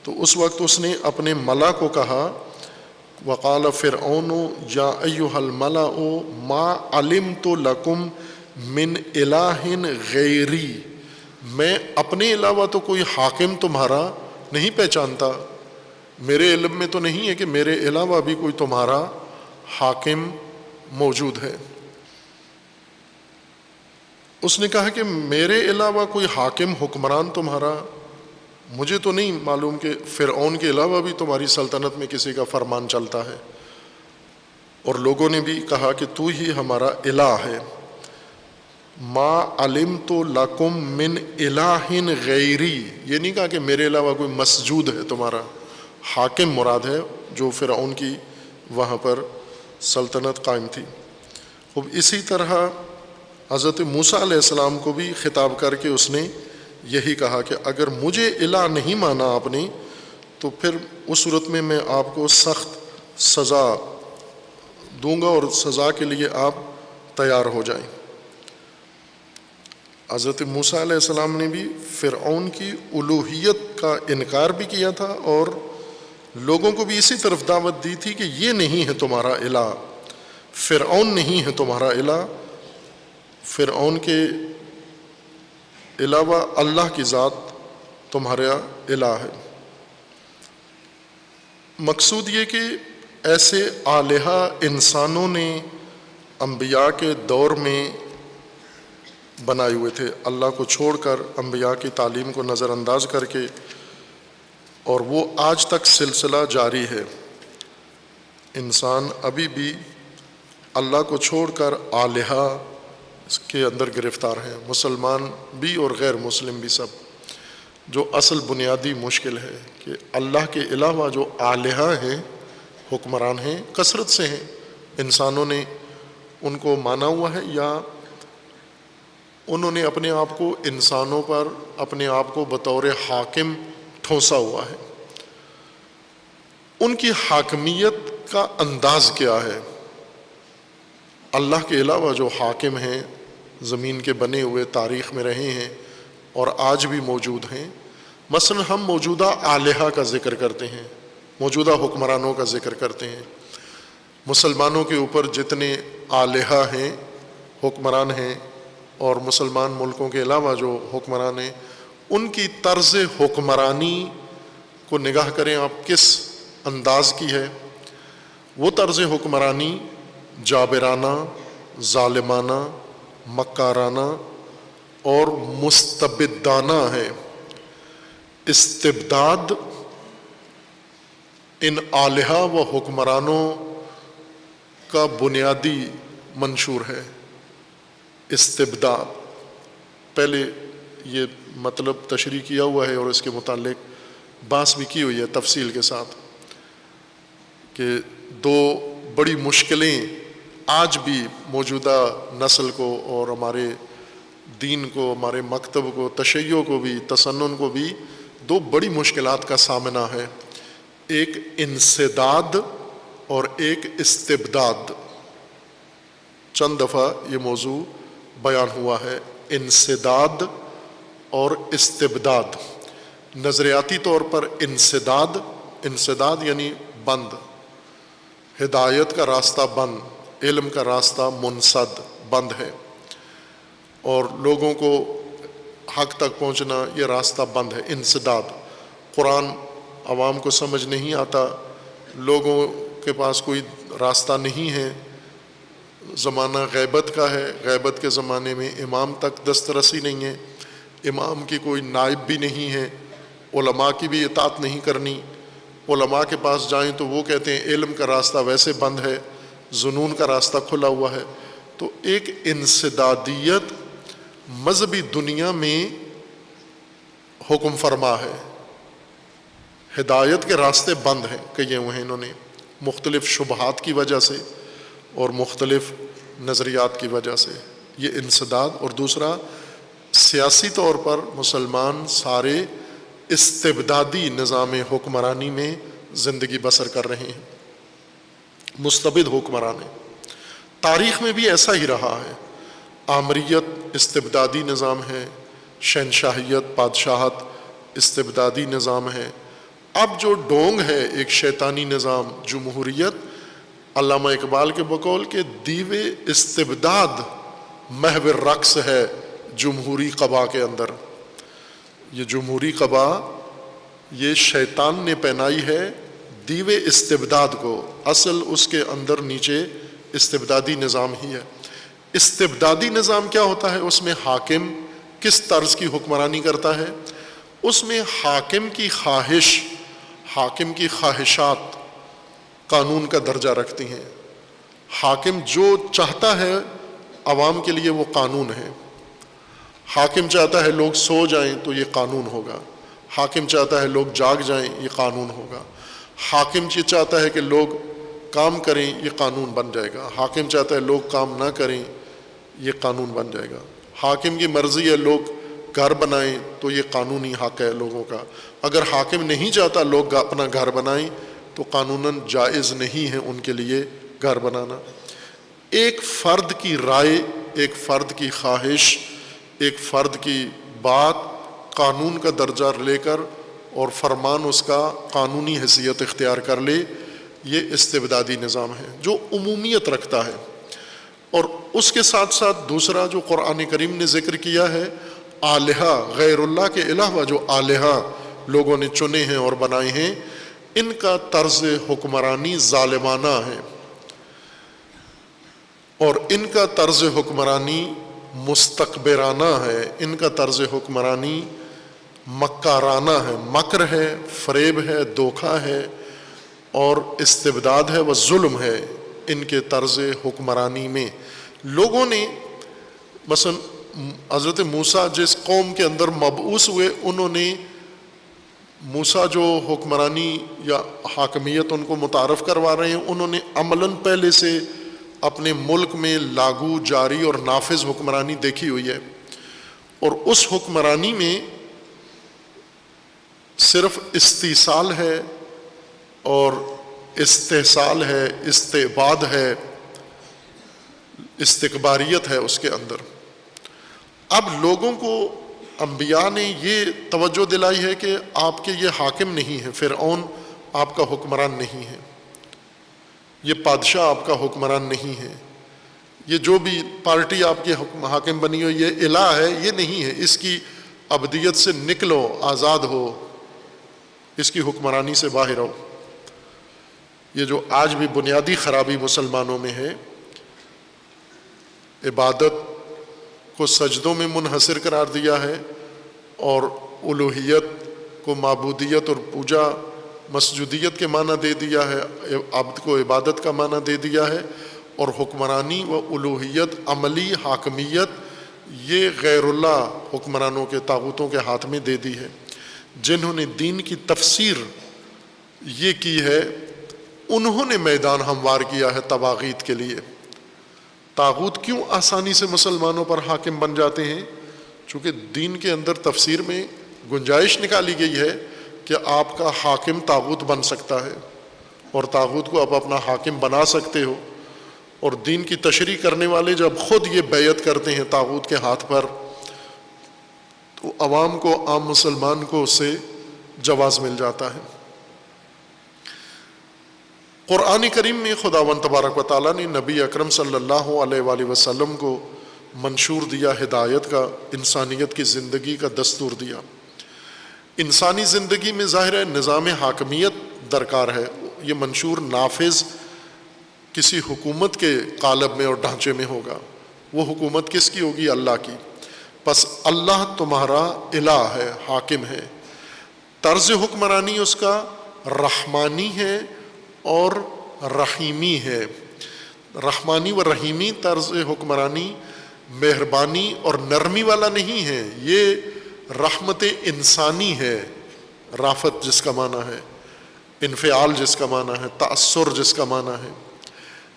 تو اس وقت اس نے اپنے ملا کو کہا وَقَالَ فِرْعَوْنُ يَا أَيُّهَا الْمَلَأُ مَا عَلِمْتُ لَكُمْ مِنْ إِلَٰهٍ غَيْرِي، میں اپنے علاوہ تو کوئی حاکم تمہارا نہیں پہچانتا، میرے علم میں تو نہیں ہے کہ میرے علاوہ بھی کوئی تمہارا حاکم موجود ہے۔ اس نے کہا کہ میرے علاوہ کوئی حاکم، حکمران تمہارا، مجھے تو نہیں معلوم کہ فرعون کے علاوہ بھی تمہاری سلطنت میں کسی کا فرمان چلتا ہے۔ اور لوگوں نے بھی کہا کہ تو ہی ہمارا الہ ہے. ما علمت لکم من الہ غیری، یہ نہیں کہا کہ میرے علاوہ کوئی مسجود ہے تمہارا. حاکم مراد ہے جو فرعون کی وہاں پر سلطنت قائم تھی. اب اسی طرح حضرت موسیٰ علیہ السلام کو بھی خطاب کر کے اس نے یہی کہا کہ اگر مجھے الہ نہیں مانا آپ نے تو پھر اس صورت میں میں آپ کو سخت سزا دوں گا اور سزا کے لیے آپ تیار ہو جائیں. حضرت موسیٰ علیہ السلام نے بھی فرعون کی الوہیت کا انکار بھی کیا تھا اور لوگوں کو بھی اسی طرف دعوت دی تھی کہ یہ نہیں ہے تمہارا الہ، فرعون نہیں ہے تمہارا الہ، فرعون کے علاوہ اللہ کی ذات تمہارا الہ ہے. مقصود یہ کہ ایسے آلہہ انسانوں نے انبیاء کے دور میں بنائے ہوئے تھے، اللہ کو چھوڑ کر انبیاء کی تعلیم کو نظر انداز کر کے، اور وہ آج تک سلسلہ جاری ہے. انسان ابھی بھی اللہ کو چھوڑ کر آلہہ کے اندر گرفتار ہیں، مسلمان بھی اور غیر مسلم بھی سب. جو اصل بنیادی مشکل ہے کہ اللہ کے علاوہ جو آلہہ ہیں، حکمران ہیں، کثرت سے ہیں، انسانوں نے ان کو مانا ہوا ہے یا انہوں نے اپنے آپ کو انسانوں پر اپنے آپ کو بطور حاکم ٹھونسا ہوا ہے. ان کی حاکمیت کا انداز کیا ہے؟ اللہ کے علاوہ جو حاکم ہیں، زمین کے بنے ہوئے، تاریخ میں رہے ہیں اور آج بھی موجود ہیں. مثلا ہم موجودہ آلہہ کا ذکر کرتے ہیں، موجودہ حکمرانوں کا ذکر کرتے ہیں. مسلمانوں کے اوپر جتنے آلہہ ہیں، حکمران ہیں، اور مسلمان ملکوں کے علاوہ جو حکمران ہیں، ان کی طرز حکمرانی کو نگاہ کریں آپ کس انداز کی ہے. وہ طرز حکمرانی جابرانہ، ظالمانہ، مکارانہ اور مستبدانہ ہے. استبداد ان آلہہ و حکمرانوں کا بنیادی منشور ہے. استبداد پہلے یہ مطلب تشریح کیا ہوا ہے اور اس کے متعلق بحث بھی کی ہوئی ہے تفصیل کے ساتھ کہ دو بڑی مشکلیں آج بھی موجودہ نسل کو اور ہمارے دین کو، ہمارے مکتب کو، تشیع کو بھی، تسنن کو بھی دو بڑی مشکلات کا سامنا ہے. ایک انسداد اور ایک استبداد. چند دفعہ یہ موضوع بیان ہوا ہے، انسداد اور استبداد. نظریاتی طور پر انسداد یعنی بند، ہدایت کا راستہ بند، علم کا راستہ منسد، بند ہے، اور لوگوں کو حق تک پہنچنا یہ راستہ بند ہے. انسداد، قرآن عوام کو سمجھ نہیں آتا، لوگوں کے پاس کوئی راستہ نہیں ہے. زمانہ غیبت کا ہے، غیبت کے زمانے میں امام تک دسترسی نہیں ہے، امام کی کوئی نائب بھی نہیں ہے، علماء کی بھی اطاعت نہیں کرنی. علماء کے پاس جائیں تو وہ کہتے ہیں علم کا راستہ ویسے بند ہے، ظنون کا راستہ کھلا ہوا ہے. تو ایک انسدادیت مذہبی دنیا میں حکم فرما ہے. ہدایت کے راستے بند ہیں کیے ہوئے ہیں انہوں نے، مختلف شبہات کی وجہ سے اور مختلف نظریات کی وجہ سے. یہ انسداد. اور دوسرا، سیاسی طور پر مسلمان سارے استبدادی نظام حکمرانی میں زندگی بسر کر رہے ہیں، مستبد حکمران ہیں. تاریخ میں بھی ایسا ہی رہا ہے. آمریت استبدادی نظام ہے، شہنشاہیت، بادشاہت استبدادی نظام ہے. اب جو ڈونگ ہے ایک شیطانی نظام، جمہوریت، علامہ اقبال کے بقول کے دیوے استبداد محو رقص ہے جمہوری قبا کے اندر. یہ جمہوری قبا یہ شیطان نے پہنائی ہے دیوے استبداد کو، اصل اس کے اندر نیچے استبدادی نظام ہی ہے. استبدادی نظام کیا ہوتا ہے؟ اس میں حاکم کس طرز کی حکمرانی کرتا ہے؟ اس میں حاکم کی خواہشات قانون کا درجہ رکھتی ہیں. حاکم جو چاہتا ہے عوام کے لیے وہ قانون ہے. حاکم چاہتا ہے لوگ سو جائیں تو یہ قانون ہوگا. حاکم چاہتا ہے لوگ جاگ جائیں یہ قانون ہوگا. حاکم یہ چاہتا ہے کہ لوگ کام کریں یہ قانون بن جائے گا. حاکم چاہتا ہے لوگ کام نہ کریں یہ قانون بن جائے گا. حاکم کی مرضی ہے لوگ گھر بنائیں تو یہ قانونی حق ہے لوگوں کا. اگر حاکم نہیں چاہتا لوگ اپنا گھر بنائیں تو قانوناً جائز نہیں ہے ان کے لیے گھر بنانا. ایک فرد کی رائے، ایک فرد کی خواہش، ایک فرد کی بات قانون کا درجہ لے کر اور فرمان اس کا قانونی حیثیت اختیار کر لے، یہ استبدادی نظام ہے جو عمومیت رکھتا ہے. اور اس کے ساتھ ساتھ دوسرا جو قرآن کریم نے ذکر کیا ہے، آلہہ، غیر اللہ کے علاوہ جو آلہہ لوگوں نے چنے ہیں اور بنائے ہیں، ان کا طرز حکمرانی ظالمانہ ہے اور ان کا طرز حکمرانی مستکبرانہ ہے. ان کا طرز حکمرانی مکارانہ ہے، مکر ہے، فریب ہے، دھوکہ ہے اور استبداد ہے و ظلم ہے. ان کے طرز حکمرانی میں لوگوں نے، مثلا حضرت موسیٰ جس قوم کے اندر مبعوث ہوئے، انہوں نے موسیٰ جو حکمرانی یا حاکمیت ان کو متعارف کروا رہے ہیں، انہوں نے عملاً پہلے سے اپنے ملک میں لاگو، جاری اور نافذ حکمرانی دیکھی ہوئی ہے. اور اس حکمرانی میں صرف استیصال ہے اور استحصال ہے، استعباد ہے، استکباریت ہے اس کے اندر. اب لوگوں کو انبیاء نے یہ توجہ دلائی ہے کہ آپ کے یہ حاکم نہیں ہے، فرعون آپ کا حکمران نہیں ہے، یہ بادشاہ آپ کا حکمران نہیں ہے، یہ جو بھی پارٹی آپ کی حاکم بنی ہو یہ الہ ہے، یہ نہیں ہے. اس کی ابدیت سے نکلو، آزاد ہو، اس کی حکمرانی سے باہر ہو. یہ جو آج بھی بنیادی خرابی مسلمانوں میں ہے، عبادت کو سجدوں میں منحصر قرار دیا ہے اور الوہیت کو معبودیت اور پوجا مسجودیت کے معنی دے دیا ہے، عبد کو عبادت کا معنی دے دیا ہے، اور حکمرانی و الوہیت، عملی حاکمیت، یہ غیر اللہ حکمرانوں کے، طاغوتوں کے ہاتھ میں دے دی ہے. جنہوں نے دین کی تفسیر یہ کی ہے، انہوں نے میدان ہموار کیا ہے طواغیت کے لیے. طاغوت کیوں آسانی سے مسلمانوں پر حاکم بن جاتے ہیں؟ چونکہ دین کے اندر تفسیر میں گنجائش نکالی گئی ہے کہ آپ کا حاکم طاغوت بن سکتا ہے اور طاغوت کو آپ اپنا حاکم بنا سکتے ہو. اور دین کی تشریح کرنے والے جب خود یہ بیعت کرتے ہیں طاغوت کے ہاتھ پر، تو عوام کو، عام مسلمان کو اس سے جواز مل جاتا ہے. قرآن کریم میں خداوند تبارک و تعالیٰ نے نبی اکرم صلی اللہ علیہ وآلہ وسلم کو منشور دیا ہدایت کا، انسانیت کی زندگی کا دستور دیا. انسانی زندگی میں ظاہر ہے نظام حاکمیت درکار ہے. یہ منشور نافذ کسی حکومت کے قالب میں اور ڈھانچے میں ہوگا. وہ حکومت کس کی ہوگی؟ اللہ کی. پس اللہ تمہارا الہ ہے، حاکم ہے. طرز حکمرانی اس کا رحمانی ہے اور رحیمی ہے. رحمانی و رحیمی طرز حکمرانی مہربانی اور نرمی والا نہیں ہے، یہ رحمت انسانی ہے. رافت جس کا معنی ہے، انفعال جس کا معنی ہے، تأثر جس کا معنی ہے.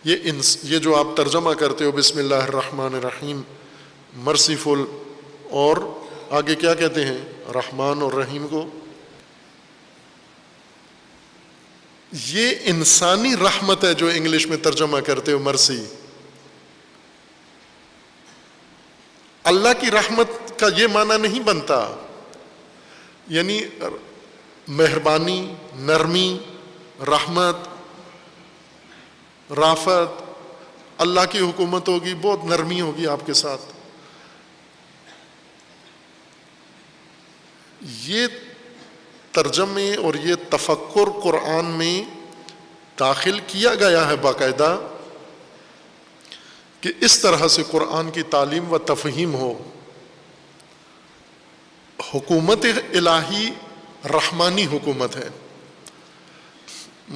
یہ جو آپ ترجمہ کرتے ہو بسم اللہ الرحمن الرحیم، مرسیفل، اور آگے کیا کہتے ہیں رحمان اور رحیم کو، یہ انسانی رحمت ہے جو انگلش میں ترجمہ کرتے ہو مرسی. اللہ کی رحمت کا یہ معنی نہیں بنتا. یعنی مہربانی، نرمی، رحمت، رافت، اللہ کی حکومت ہوگی، بہت نرمی ہوگی آپ کے ساتھ. یہ ترجمے اور یہ تفکر قرآن میں داخل کیا گیا ہے باقاعدہ کہ اس طرح سے قرآن کی تعلیم و تفہیم ہو. حکومت الہی رحمانی حکومت ہے.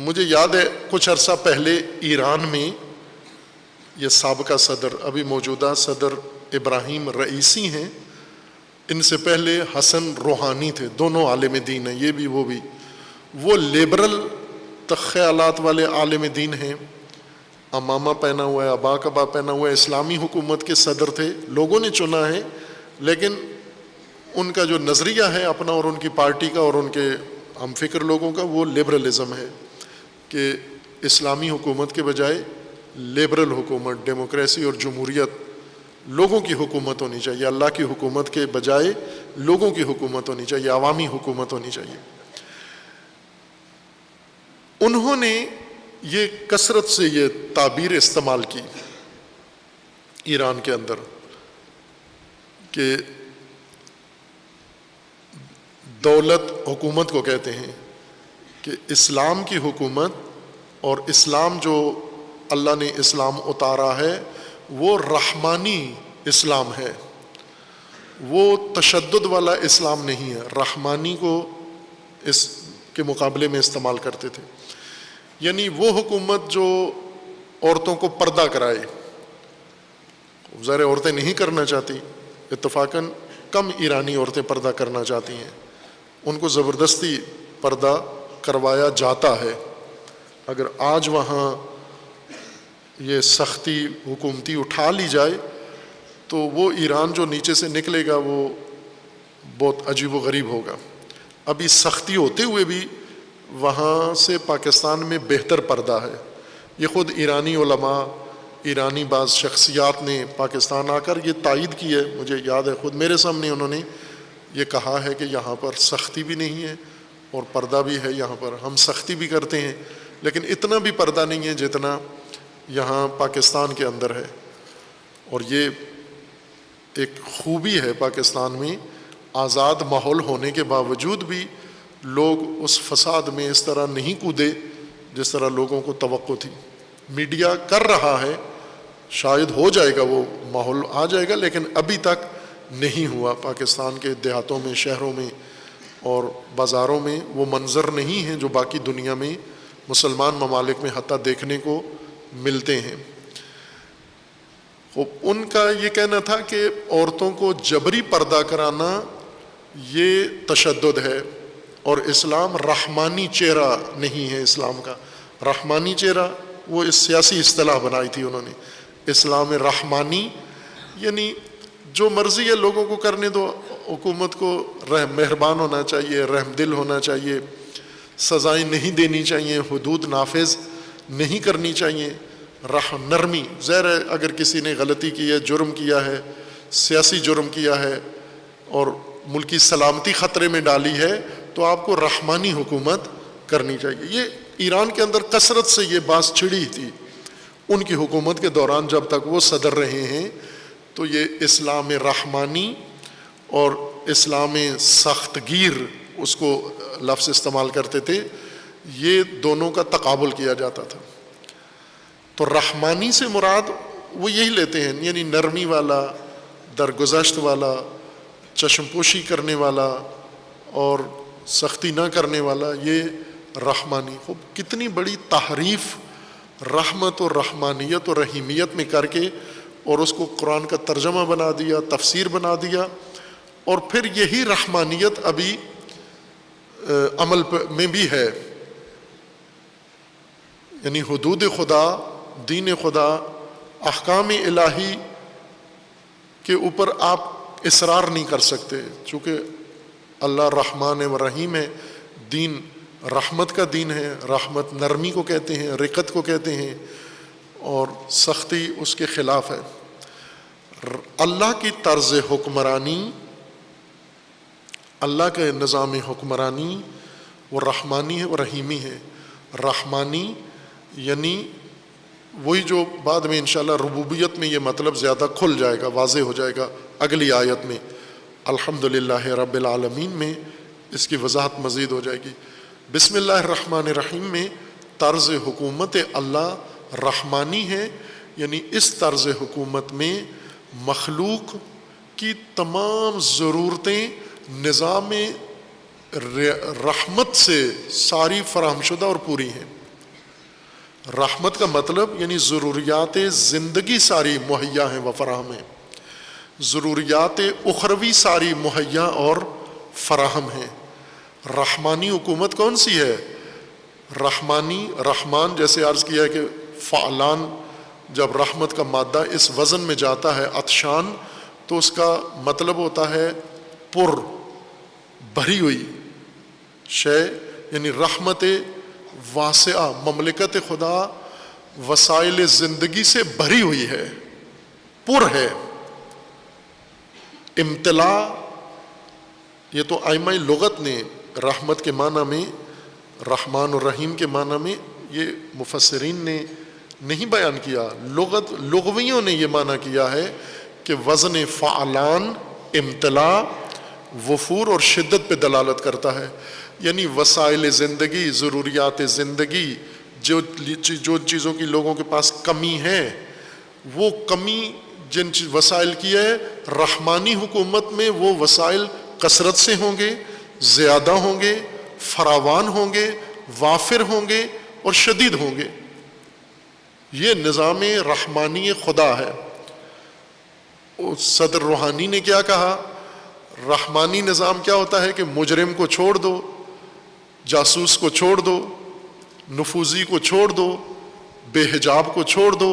مجھے یاد ہے کچھ عرصہ پہلے ایران میں یہ سابقہ صدر، ابھی موجودہ صدر ابراہیم رئیسی ہیں، ان سے پہلے حسن روحانی تھے، دونوں عالم دین ہیں، یہ بھی وہ بھی، وہ لیبرل خیالات والے عالم دین ہیں، امامہ پہنا ہوا ہے، ابا کبا پہنا ہوا ہے، اسلامی حکومت کے صدر تھے، لوگوں نے چنا ہے، لیکن ان کا جو نظریہ ہے اپنا اور ان کی پارٹی کا اور ان کے ہم فکر لوگوں کا، وہ لیبرلزم ہے کہ اسلامی حکومت کے بجائے لیبرل حکومت، ڈیموکریسی اور جمہوریت، لوگوں کی حکومت ہونی چاہیے، اللہ کی حکومت کے بجائے لوگوں کی حکومت ہونی چاہیے، عوامی حکومت ہونی چاہیے۔ انہوں نے یہ کثرت سے یہ تعبیر استعمال کی ایران کے اندر کہ دولت حکومت کو کہتے ہیں، کہ اسلام کی حکومت اور اسلام جو اللہ نے اسلام اتارا ہے وہ رحمانی اسلام ہے، وہ تشدد والا اسلام نہیں ہے، رحمانی کو اس کے مقابلے میں استعمال کرتے تھے، یعنی وہ حکومت جو عورتوں کو پردہ کرائے، ظاہر عورتیں نہیں کرنا چاہتی، اتفاقاً کم ایرانی عورتیں پردہ کرنا چاہتی ہیں، ان کو زبردستی پردہ کروایا جاتا ہے۔ اگر آج وہاں یہ سختی حکومتی اٹھا لی جائے تو وہ ایران جو نیچے سے نکلے گا وہ بہت عجیب و غریب ہوگا۔ ابھی سختی ہوتے ہوئے بھی وہاں سے پاکستان میں بہتر پردہ ہے، یہ خود ایرانی علماء، ایرانی بعض شخصیات نے پاکستان آ کر یہ تائید کی ہے، مجھے یاد ہے خود میرے سامنے انہوں نے یہ کہا ہے کہ یہاں پر سختی بھی نہیں ہے اور پردہ بھی ہے، یہاں پر ہم سختی بھی کرتے ہیں لیکن اتنا بھی پردہ نہیں ہے جتنا یہاں پاکستان کے اندر ہے۔ اور یہ ایک خوبی ہے پاکستان میں، آزاد ماحول ہونے کے باوجود بھی لوگ اس فساد میں اس طرح نہیں کودے جس طرح لوگوں کو توقع تھی۔ میڈیا کر رہا ہے، شاید ہو جائے گا، وہ ماحول آ جائے گا، لیکن ابھی تک نہیں ہوا۔ پاکستان کے دیہاتوں میں، شہروں میں اور بازاروں میں وہ منظر نہیں ہیں جو باقی دنیا میں مسلمان ممالک میں حتیٰ دیکھنے کو ملتے ہیں۔ ان کا یہ کہنا تھا کہ عورتوں کو جبری پردہ کرانا یہ تشدد ہے، اور اسلام رحمانی چہرہ نہیں ہے۔ اسلام کا رحمانی چہرہ وہ اس سیاسی اصطلاح بنائی تھی انہوں نے، اسلام رحمانی یعنی جو مرضی ہے لوگوں کو کرنے دو، حکومت کو مہربان ہونا چاہیے، رحم دل ہونا چاہیے، سزائیں نہیں دینی چاہیے، حدود نافذ نہیں کرنی چاہیے، نرمی۔ ظاہر ہے اگر کسی نے غلطی کی ہے، جرم کیا ہے، سیاسی جرم کیا ہے اور ملکی سلامتی خطرے میں ڈالی ہے تو آپ کو رحمانی حکومت کرنی چاہیے۔ یہ ایران کے اندر کثرت سے یہ بات چھڑی تھی ان کی حکومت کے دوران، جب تک وہ صدر رہے ہیں تو یہ اسلام رحمانی اور اسلام سخت گیر، اس کو لفظ استعمال کرتے تھے، یہ دونوں کا تقابل کیا جاتا تھا۔ تو رحمانی سے مراد وہ یہی لیتے ہیں، یعنی نرمی والا، درگزشت والا، چشم پوشی کرنے والا اور سختی نہ کرنے والا، یہ رحمانی۔ خوب کتنی بڑی تحریف رحمت اور رحمانیت اور رحیمیت میں کر کے اور اس کو قرآن کا ترجمہ بنا دیا، تفسیر بنا دیا، اور پھر یہی رحمانیت ابھی عمل میں بھی ہے۔ یعنی حدود خدا، دین خدا، احکام الہی کے اوپر آپ اصرار نہیں کر سکتے، چونکہ اللہ رحمان و رحیم ہے، دین رحمت کا دین ہے، رحمت نرمی کو کہتے ہیں، رقت کو کہتے ہیں، اور سختی اس کے خلاف ہے۔ اللہ کی طرز حکمرانی، اللہ کا نظام حکمرانی وہ رحمانی ہے، وہ رحیمی ہے۔ رحمانی یعنی وہی جو بعد میں انشاءاللہ ربوبیت میں یہ مطلب زیادہ کھل جائے گا، واضح ہو جائے گا اگلی آیت میں، الحمدللہ رب العالمین میں اس کی وضاحت مزید ہو جائے گی۔ بسم اللہ الرحمن الرحیم میں طرز حکومت اللہ رحمانی ہے، یعنی اس طرز حکومت میں مخلوق کی تمام ضرورتیں نظام رحمت سے ساری فراہم شدہ اور پوری ہیں۔ رحمت کا مطلب یعنی ضروریات زندگی ساری مہیا ہیں و فراہم ہیں، ضروریات اخروی ساری مہیا اور فراہم ہیں۔ رحمانی حکومت کون سی ہے؟ رحمان جیسے عرض کیا ہے کہ فعلان، جب رحمت کا مادہ اس وزن میں جاتا ہے عطشان، تو اس کا مطلب ہوتا ہے پر، بھری ہوئی شے، یعنی رحمت واسعہ، مملکت خدا وسائل زندگی سے بھری ہوئی ہے، پر ہے۔ امتلا، یہ تو ائمہ لغت نے رحمت کے معنی میں، رحمان اور رحیم کے معنی میں، یہ مفسرین نے نہیں بیان کیا، لغویوں نے یہ معنی کیا ہے کہ وزن فعلان امتلا وفور اور شدت پہ دلالت کرتا ہے، یعنی وسائل زندگی، ضروریات زندگی، جو چیزوں کی لوگوں کے پاس کمی ہے، وہ کمی جن وسائل کی ہے، رحمانی حکومت میں وہ وسائل کثرت سے ہوں گے، زیادہ ہوں گے، فراوان ہوں گے، وافر ہوں گے اور شدید ہوں گے۔ یہ نظام رحمانی خدا ہے۔ صدر روحانی نے کیا کہا؟ رحمانی نظام کیا ہوتا ہے کہ مجرم کو چھوڑ دو، جاسوس کو چھوڑ دو، نفوذی کو چھوڑ دو، بے حجاب کو چھوڑ دو،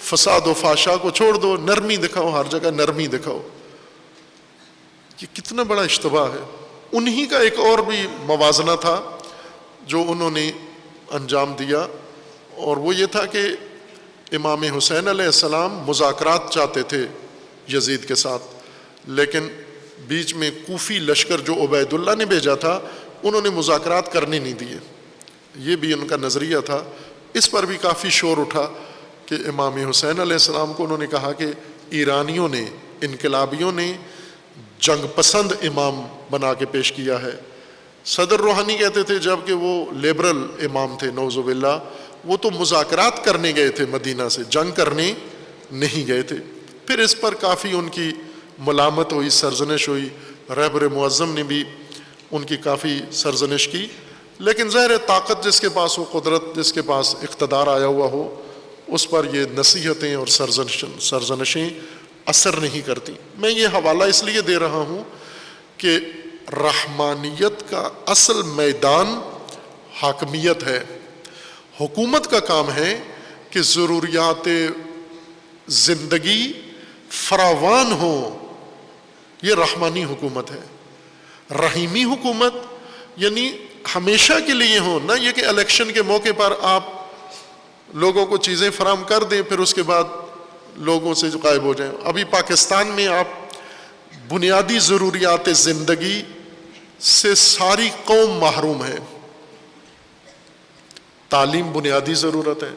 فساد و فحشا کو چھوڑ دو، نرمی دکھاؤ، ہر جگہ نرمی دکھاؤ۔ یہ کتنا بڑا اشتباہ ہے۔ انہی کا ایک اور بھی موازنہ تھا جو انہوں نے انجام دیا، اور وہ یہ تھا کہ امام حسین علیہ السلام مذاکرات چاہتے تھے یزید کے ساتھ، لیکن بیچ میں کوفی لشکر جو عبید اللہ نے بھیجا تھا، انہوں نے مذاکرات کرنے نہیں دیے۔ یہ بھی ان کا نظریہ تھا۔ اس پر بھی کافی شور اٹھا کہ امام حسین علیہ السلام کو انہوں نے کہا کہ ایرانیوں نے، انقلابیوں نے جنگ پسند امام بنا کے پیش کیا ہے۔ صدر روحانی کہتے تھے جب کہ وہ لیبرل امام تھے، نعوذ باللہ، وہ تو مذاکرات کرنے گئے تھے مدینہ سے، جنگ کرنے نہیں گئے تھے۔ پھر اس پر کافی ان کی ملامت ہوئی، سرزنش ہوئی، رہبر معظم نے بھی ان کی کافی سرزنش کی، لیکن ظاہر طاقت جس کے پاس ہو، قدرت جس کے پاس اقتدار آیا ہوا ہو، اس پر یہ نصیحتیں اور سرزنشیں اثر نہیں کرتی۔ میں یہ حوالہ اس لیے دے رہا ہوں کہ رحمانیت کا اصل میدان حاکمیت ہے۔ حکومت کا کام ہے کہ ضروریات زندگی فراوان ہوں، یہ رحمانی حکومت ہے۔ رحیمی حکومت یعنی ہمیشہ کے لیے ہو، نہ یہ کہ الیکشن کے موقع پر آپ لوگوں کو چیزیں فراہم کر دیں پھر اس کے بعد لوگوں سے غائب ہو جائیں۔ ابھی پاکستان میں آپ بنیادی ضروریات زندگی سے ساری قوم محروم ہے۔ تعلیم بنیادی ضرورت ہے،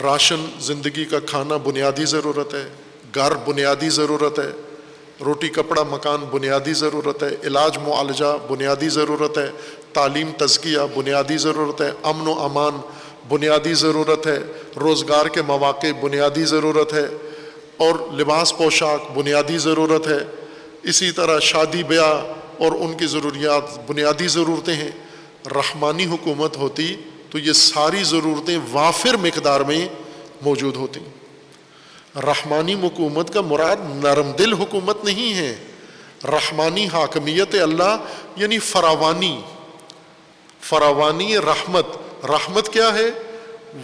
راشن زندگی کا کھانا بنیادی ضرورت ہے، گھر بنیادی ضرورت ہے، روٹی کپڑا مکان بنیادی ضرورت ہے، علاج معالجہ بنیادی ضرورت ہے، تعلیم تزکیہ بنیادی ضرورت ہے، امن و امان بنیادی ضرورت ہے، روزگار کے مواقع بنیادی ضرورت ہے، اور لباس پوشاک بنیادی ضرورت ہے۔ اسی طرح شادی بیاہ اور ان کی ضروریات بنیادی ضرورتیں ہیں۔ رحمانی حکومت ہوتی تو یہ ساری ضرورتیں وافر مقدار میں موجود ہوتی۔ رحمانی حکومت کا مراد نرم دل حکومت نہیں ہے۔ رحمانی حاکمیت اللہ یعنی فراوانی رحمت۔ رحمت کیا ہے؟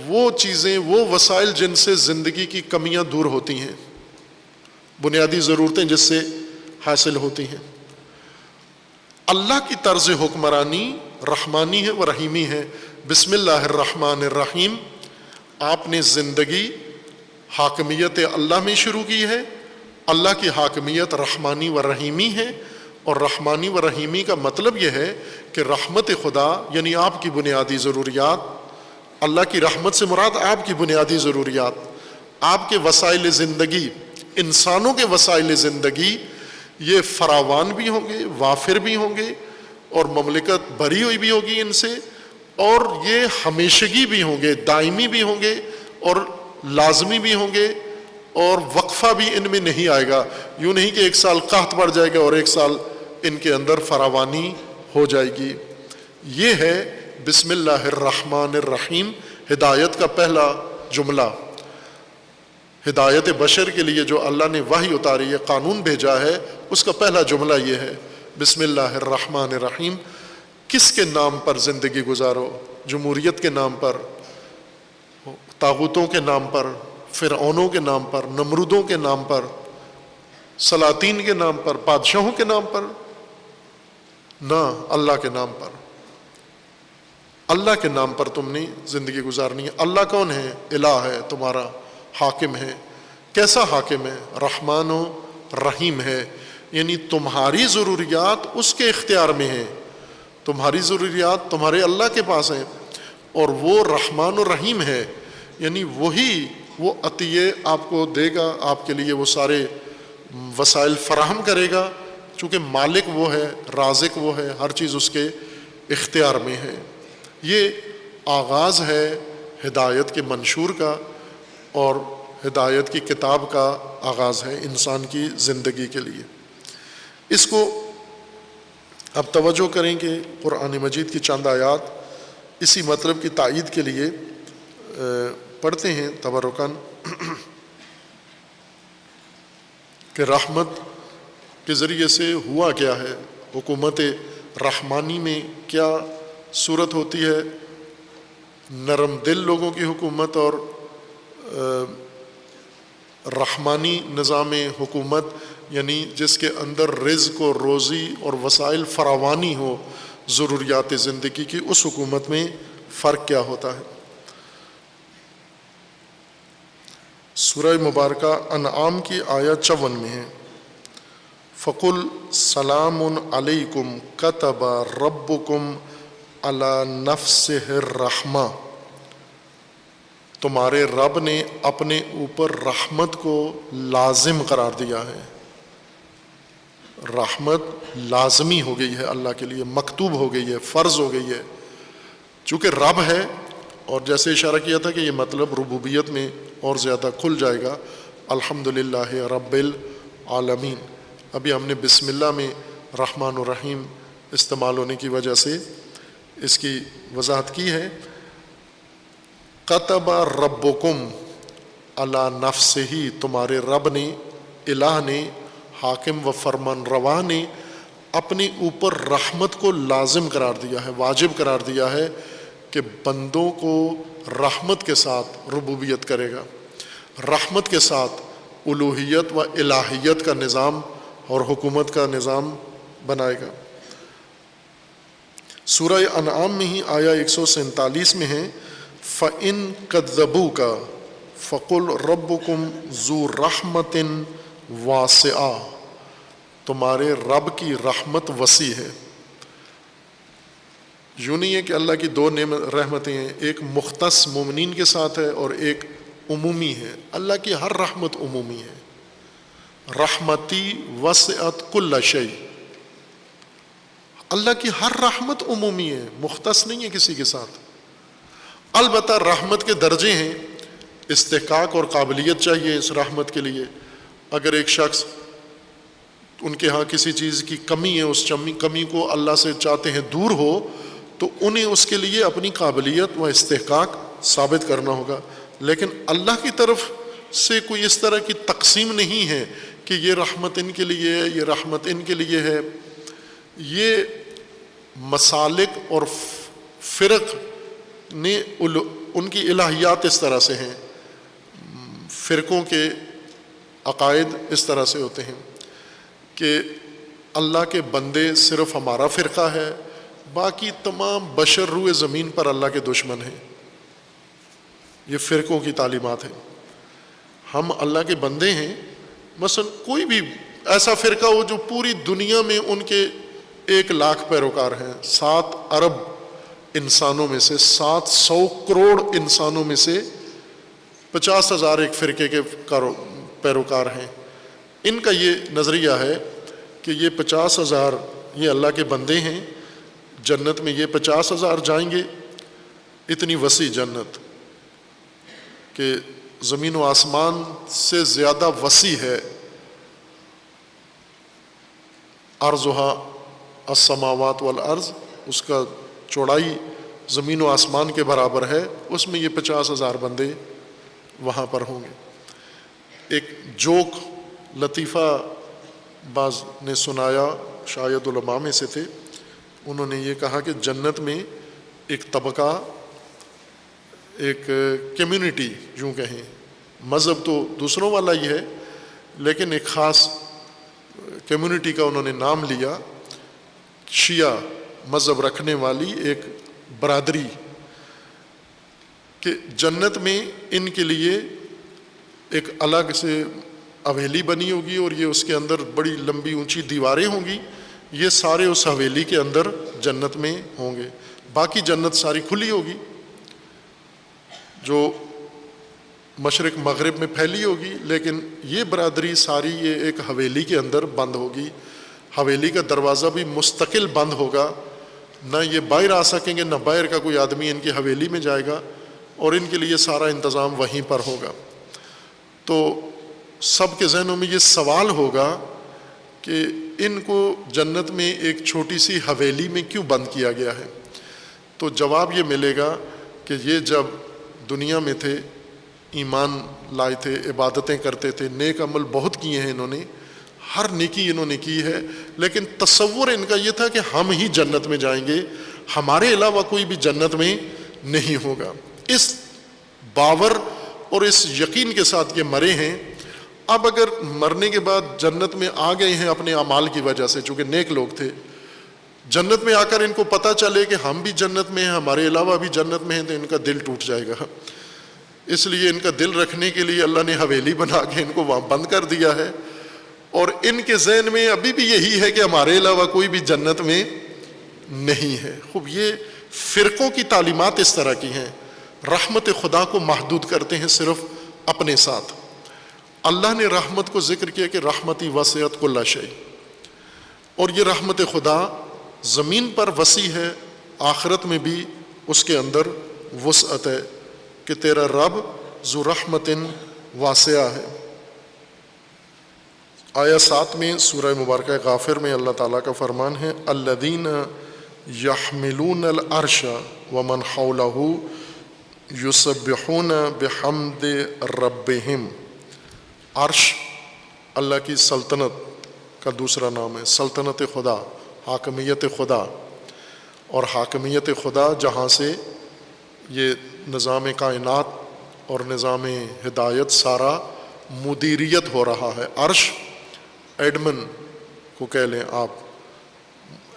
وہ چیزیں، وہ وسائل جن سے زندگی کی کمیاں دور ہوتی ہیں، بنیادی ضرورتیں جس سے حاصل ہوتی ہیں۔ اللہ کی طرز حکمرانی رحمانی ہے و رحیمی ہے۔ بسم اللہ الرحمن الرحیم، آپ نے زندگی حاکمیت اللہ میں شروع کی ہے۔ اللہ کی حاکمیت رحمانی و رحیمی ہے، اور رحمانی و رحیمی کا مطلب یہ ہے کہ رحمت خدا یعنی آپ کی بنیادی ضروریات، اللہ کی رحمت سے مراد آپ کی بنیادی ضروریات، آپ کے وسائل زندگی، انسانوں کے وسائل زندگی، یہ فراوان بھی ہوں گے، وافر بھی ہوں گے، اور مملکت بھری ہوئی بھی ہوگی ان سے، اور یہ ہمیشگی بھی ہوں گے، دائمی بھی ہوں گے، اور لازمی بھی ہوں گے، اور وقفہ بھی ان میں نہیں آئے گا۔ یوں نہیں کہ ایک سال قحط پڑ جائے گا اور ایک سال ان کے اندر فراوانی ہو جائے گی۔ یہ ہے بسم اللہ الرحمن الرحیم، ہدایت کا پہلا جملہ، ہدایت بشر کے لیے جو اللہ نے وحی اتاری ہے، قانون بھیجا ہے، اس کا پہلا جملہ یہ ہے بسم اللہ الرحمن الرحیم۔ کس کے نام پر زندگی گزارو؟ جمہوریت کے نام پر، طاغوتوں کے نام پر، فرعونوں کے نام پر، نمرودوں کے نام پر، سلاطین کے نام پر، بادشاہوں کے نام پر؟ نہ، اللہ کے نام پر۔ اللہ کے نام پر تم نے زندگی گزارنی ہے۔ اللہ کون ہے؟ الہ ہے تمہارا، حاکم ہے۔ کیسا حاکم ہے؟ رحمان و رحیم ہے، یعنی تمہاری ضروریات اس کے اختیار میں ہیں، تمہاری ضروریات تمہارے اللہ کے پاس ہیں، اور وہ رحمان و رحیم ہے، یعنی وہی وہ عطیے آپ کو دے گا، آپ کے لیے وہ سارے وسائل فراہم کرے گا، چونکہ مالک وہ ہے، رازق وہ ہے، ہر چیز اس کے اختیار میں ہے۔ یہ آغاز ہے ہدایت کے منشور کا، اور ہدایت کی کتاب کا آغاز ہے انسان کی زندگی کے لیے۔ اس کو اب توجہ کریں کہ قرآن مجید کی چند آیات اسی مطلب کی تائید کے لیے پڑھتے ہیں تبرکاً، کہ رحمت کے ذریعے سے ہوا کیا ہے، حکومت رحمانی میں کیا صورت ہوتی ہے، نرم دل لوگوں کی حکومت اور رحمانی نظام حکومت، یعنی جس کے اندر رزق و روزی اور وسائل فراوانی ہو ضروریات زندگی کی، اس حکومت میں فرق کیا ہوتا ہے۔ سورہ مبارکہ انعام کی آیت 54 میں ہے، فَقُلْ سَلَامٌ عَلَيْكُمْ كَتَبَ رَبُّكُمْ عَلَى نَفْسِهِ الرَّحْمَةِ، تمہارے رب نے اپنے اوپر رحمت کو لازم قرار دیا ہے۔ رحمت لازمی ہو گئی ہے اللہ کے لیے، مکتوب ہو گئی ہے، فرض ہو گئی ہے، چونکہ رب ہے۔ اور جیسے اشارہ کیا تھا کہ یہ مطلب ربوبیت میں اور زیادہ کھل جائے گا، الحمدللہ رب العالمین۔ ابھی ہم نے بسم اللہ میں رحمان الرحیم استعمال ہونے کی وجہ سے اس کی وضاحت کی ہے۔ کتب ربکم علی نفسہ، تمہارے رب نے، الہ نے، حاکم و فرمان روا نے اپنے اوپر رحمت کو لازم قرار دیا ہے، واجب قرار دیا ہے کہ بندوں کو رحمت کے ساتھ ربوبیت کرے گا، رحمت کے ساتھ الوہیت و الہیت کا نظام اور حکومت کا نظام بنائے گا۔ سورہ انعام میں ہی آیا 147 میں ہے، فَإِن كَذَّبُوكَ فَقُلْ رَبُّكُمْ ذُو رَحْمَةٍ وَاسِعَةٍ، تمہارے رب کی رحمت وسیع ہے۔ یوں نہیں ہے کہ اللہ کی دو رحمتیں ہیں، ایک مختص مومنین کے ساتھ ہے اور ایک عمومی ہے۔ اللہ کی ہر رحمت عمومی ہے، رحمتی وسعت کل شیء، اللہ کی ہر رحمت عمومی ہے، مختص نہیں ہے کسی کے ساتھ۔ البتہ رحمت کے درجے ہیں، استحقاق اور قابلیت چاہیے اس رحمت کے لیے۔ اگر ایک شخص ان کے ہاں کسی چیز کی کمی ہے، اس کمی کو اللہ سے چاہتے ہیں دور ہو، تو انہیں اس کے لیے اپنی قابلیت و استحقاق ثابت کرنا ہوگا۔ لیکن اللہ کی طرف سے کوئی اس طرح کی تقسیم نہیں ہے کہ یہ رحمت ان کے لیے ہے، یہ رحمت ان کے لیے ہے۔ یہ مسالک اور فرق نے ان کی الہیات اس طرح سے ہیں، فرقوں کے عقائد اس طرح سے ہوتے ہیں کہ اللہ کے بندے صرف ہمارا فرقہ ہے، باقی تمام بشر روئے زمین پر اللہ کے دشمن ہیں۔ یہ فرقوں کی تعلیمات ہیں۔ ہم اللہ کے بندے ہیں، مثلا کوئی بھی ایسا فرقہ ہو جو پوری دنیا میں ان کے 1,00,000 پیروکار ہیں، 7 ارب انسانوں میں سے، 700 کروڑ انسانوں میں سے 50,000 ایک فرقے کے پیروکار ہیں۔ ان کا یہ نظریہ ہے کہ یہ 50,000 یہ اللہ کے بندے ہیں، جنت میں یہ 50,000 جائیں گے۔ اتنی وسیع جنت کہ زمین و آسمان سے زیادہ وسیع ہے، عرضها السماوات والارض، اس کا چوڑائی زمین و آسمان کے برابر ہے، اس میں یہ 50,000 بندے وہاں پر ہوں گے۔ ایک جوک لطیفہ بعض نے سنایا، شاید علماء میں سے تھے، انہوں نے یہ کہا کہ جنت میں ایک طبقہ، ایک کمیونٹی یوں کہیں، مذہب تو دوسروں والا ہی ہے لیکن ایک خاص کمیونٹی کا انہوں نے نام لیا، شیعہ مذہب رکھنے والی ایک برادری، کہ جنت میں ان کے لیے ایک الگ سے حویلی بنی ہوگی اور یہ اس کے اندر بڑی لمبی اونچی دیواریں ہوں گی، یہ سارے اس حویلی کے اندر جنت میں ہوں گے، باقی جنت ساری کھلی ہوگی جو مشرق مغرب میں پھیلی ہوگی، لیکن یہ برادری ساری یہ ایک حویلی کے اندر بند ہوگی، حویلی کا دروازہ بھی مستقل بند ہوگا، نہ یہ باہر آ سکیں گے، نہ باہر کا کوئی آدمی ان کی حویلی میں جائے گا، اور ان کے لیے سارا انتظام وہیں پر ہوگا۔ تو سب کے ذہنوں میں یہ سوال ہوگا کہ ان کو جنت میں ایک چھوٹی سی حویلی میں کیوں بند کیا گیا ہے؟ تو جواب یہ ملے گا کہ یہ جب دنیا میں تھے، ایمان لائے تھے، عبادتیں کرتے تھے، نیک عمل بہت کیے ہیں انہوں نے، ہر نیکی انہوں نے کی ہے، لیکن تصور ان کا یہ تھا کہ ہم ہی جنت میں جائیں گے، ہمارے علاوہ کوئی بھی جنت میں نہیں ہوگا۔ اس باور اور اس یقین کے ساتھ یہ مرے ہیں۔ اب اگر مرنے کے بعد جنت میں آ گئے ہیں اپنے اعمال کی وجہ سے، چونکہ نیک لوگ تھے، جنت میں آ کر ان کو پتہ چلے کہ ہم بھی جنت میں ہیں، ہمارے علاوہ بھی جنت میں ہیں، تو ان کا دل ٹوٹ جائے گا۔ اس لیے ان کا دل رکھنے کے لیے اللہ نے حویلی بنا کے ان کو وہاں بند کر دیا ہے، اور ان کے ذہن میں ابھی بھی یہی ہے کہ ہمارے علاوہ کوئی بھی جنت میں نہیں ہے۔ خوب، یہ فرقوں کی تعلیمات اس طرح کی ہیں، رحمت خدا کو محدود کرتے ہیں صرف اپنے ساتھ۔ اللہ نے رحمت کو ذکر کیا کہ رحمتی وسعت کل شیء، اور یہ رحمت خدا زمین پر وسیع ہے، آخرت میں بھی اس کے اندر وسعت ہے کہ تیرا رب ذو رحمت واسعہ ہے۔ آیہ 7 میں سورہ مبارکہ غافر میں اللہ تعالیٰ کا فرمان ہے، الذین یحملون العرش ومن حولہ یسبحون بحمد ربہم۔ عرش اللہ کی سلطنت کا دوسرا نام ہے، سلطنت خدا، حاکمیت خدا، اور حاکمیت خدا جہاں سے یہ نظام کائنات اور نظام ہدایت سارا مدیریت ہو رہا ہے۔ عرش ایڈمن کو کہہ لیں آپ،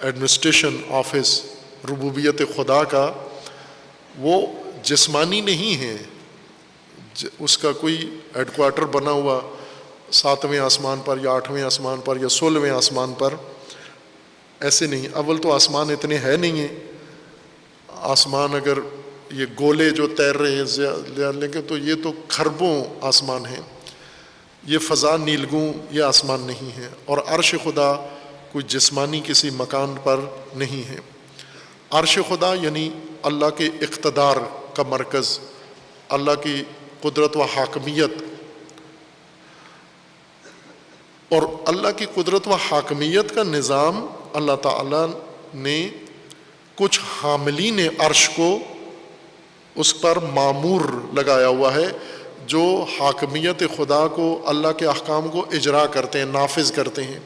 ایڈمنسٹریشن آفس ربوبیت خدا کا، وہ جسمانی نہیں ہے، اس کا کوئی ہیڈ کوارٹر بنا ہوا 7ویں آسمان پر یا 8ویں آسمان پر یا 16ویں آسمان پر، ایسے نہیں۔ اول تو آسمان اتنے ہے نہیں ہیں، آسمان اگر یہ گولے جو تیر رہے ہیں لیکن تو یہ تو کھربوں آسمان ہیں، یہ فضا نیلگوں یہ آسمان نہیں ہے، اور عرش خدا کوئی جسمانی کسی مکان پر نہیں ہے۔ عرش خدا یعنی اللہ کے اقتدار کا مرکز، اللہ کی قدرت و حاکمیت، اور اللہ کی قدرت و حاکمیت کا نظام اللہ تعالیٰ نے کچھ حاملین عرش کو اس پر مامور لگایا ہوا ہے، جو حاکمیت خدا کو، اللہ کے احکام کو اجرا کرتے ہیں، نافذ کرتے ہیں۔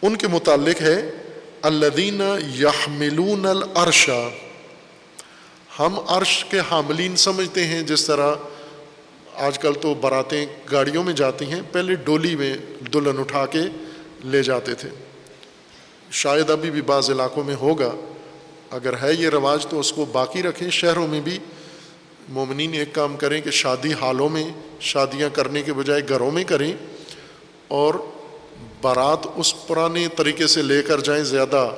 ان کے متعلق ہے الذین یحملون العرش۔ ہم عرش کے حاملین سمجھتے ہیں، جس طرح آج کل تو باراتیں گاڑیوں میں جاتی ہیں، پہلے ڈولی میں دلہن اٹھا کے لے جاتے تھے، شاید ابھی بھی بعض علاقوں میں ہوگا، اگر ہے یہ رواج تو اس کو باقی رکھیں۔ شہروں میں بھی مومنین ایک کام کریں کہ شادی حالوں میں شادیاں کرنے کے بجائے گھروں میں کریں، اور بارات اس پرانے طریقے سے لے کر جائیں، زیادہ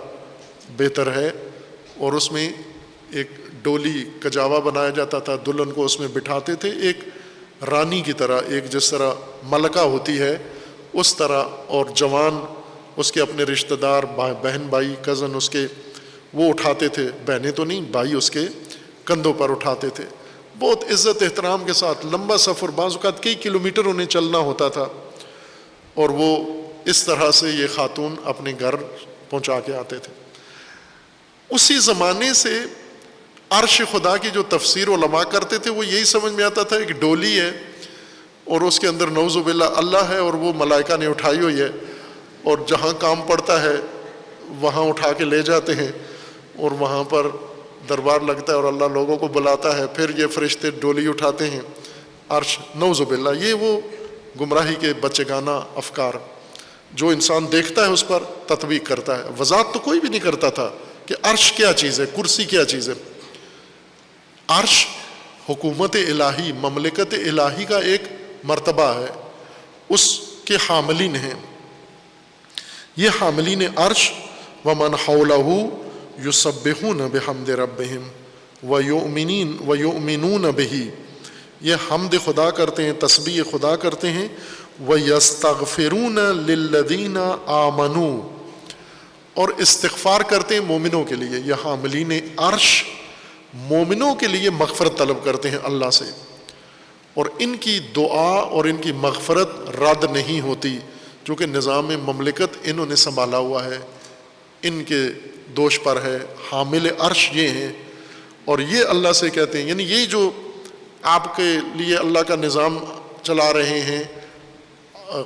بہتر ہے۔ اور اس میں ایک ڈولی کجاوا بنایا جاتا تھا، دلہن کو اس میں بٹھاتے تھے، ایک رانی کی طرح، ایک جس طرح ملکہ ہوتی ہے اس طرح، اور جوان اس کے اپنے رشتہ دار، بہن بھائی کزن اس کے، وہ اٹھاتے تھے، بہنیں تو نہیں، بھائی اس کے کندھوں پر اٹھاتے تھے، بہت عزت احترام کے ساتھ۔ لمبا سفر، بعض اوقات کئی کلومیٹر انہیں چلنا ہوتا تھا، اور وہ اس طرح سے یہ خاتون اپنے گھر پہنچا کے آتے تھے۔ اسی زمانے سے عرش خدا کی جو تفسیر علماء کرتے تھے وہ یہی سمجھ میں آتا تھا ایک ڈولی ہے اور اس کے اندر نعوذ باللہ اللہ ہے اور وہ ملائکہ نے اٹھائی ہوئی ہے، اور جہاں کام پڑتا ہے وہاں اٹھا کے لے جاتے ہیں اور وہاں پر دربار لگتا ہے اور اللہ لوگوں کو بلاتا ہے، پھر یہ فرشتے ڈولی اٹھاتے ہیں عرش، نعوذ باللہ۔ یہ وہ گمراہی کے بچگانہ افکار جو انسان دیکھتا ہے اس پر تطبیق کرتا ہے، وضاحت تو کوئی بھی نہیں کرتا تھا کہ عرش کیا چیز ہے، کرسی کیا چیز ہے۔ عرش حکومت الہی، مملکت الہی کا ایک مرتبہ ہے، اس کے حاملین ہیں یہ حاملین عرش، ومن حولہ یسبحون بحمد ربہم ویؤمنون بہ، یہ حمد خدا کرتے ہیں، تسبیح خدا کرتے ہیں، ویستغفرون للذین آمنوا، اور استغفار کرتے ہیں مومنوں کے لیے۔ یہ حاملین عرش مومنوں کے لیے مغفرت طلب کرتے ہیں اللہ سے، اور ان کی دعا اور ان کی مغفرت رد نہیں ہوتی، چونکہ نظام مملکت انہوں نے سنبھالا ہوا ہے، ان کے دوش پر ہے۔ حامل عرش یہ ہیں، اور یہ اللہ سے کہتے ہیں، یعنی یہ جو آپ کے لیے اللہ کا نظام چلا رہے ہیں،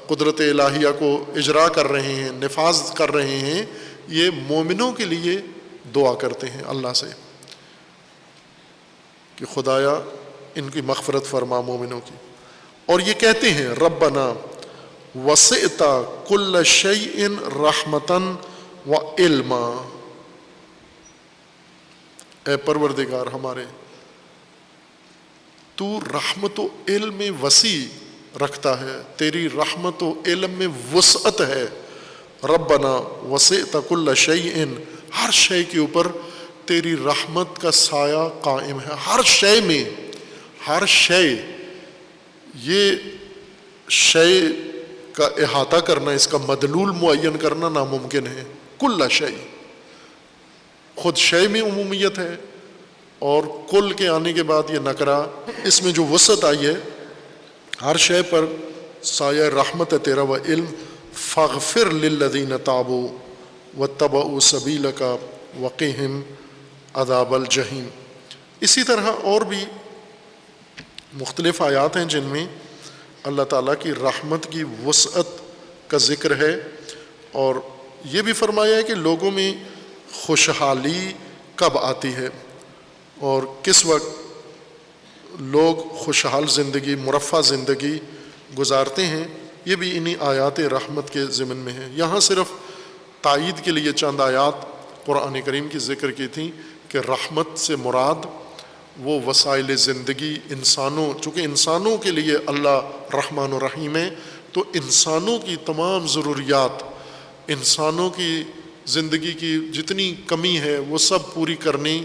قدرت الہیہ کو اجرا کر رہے ہیں، نفاذ کر رہے ہیں، یہ مومنوں کے لیے دعا کرتے ہیں اللہ سے کہ خدایا ان کی مغفرت فرما مومنوں کی، اور یہ کہتے ہیں ربنا وسعت کل شیء رحمتا وعلما، اے پروردگار ہمارے، تو رحمت و علم میں وسیع رکھتا ہے، تیری رحمت و علم میں وسعت ہے۔ ربنا وسعت کل شیء، ہر شے کے اوپر تیری رحمت کا سایہ قائم ہے، ہر شے میں، ہر شے، یہ شے کا احاطہ کرنا، اس کا مدلول معین کرنا ناممکن ہے۔ کل شے، خود شے میں عمومیت ہے، اور کل کے آنے کے بعد یہ نکرہ، اس میں جو وسعت آئی ہے، ہر شے پر سایہ رحمت ہے تیرا، و علم، فاغفر للذین تابوا واتبعوا سبیلک وقہم عذاب الجحیم۔ اسی طرح اور بھی مختلف آیات ہیں جن میں اللہ تعالیٰ کی رحمت کی وسعت کا ذکر ہے، اور یہ بھی فرمایا ہے کہ لوگوں میں خوشحالی کب آتی ہے اور کس وقت لوگ خوشحال زندگی، مرفہ زندگی گزارتے ہیں، یہ بھی انہی آیات رحمت کے ضمن میں ہے۔ یہاں صرف تائید کے لیے چند آیات قرآن کریم کی ذکر کی تھیں کہ رحمت سے مراد وہ وسائل زندگی انسانوں، چونکہ انسانوں کے لیے اللہ رحمان و رحیم ہے، تو انسانوں کی تمام ضروریات، انسانوں کی زندگی کی جتنی کمی ہے وہ سب پوری کرنے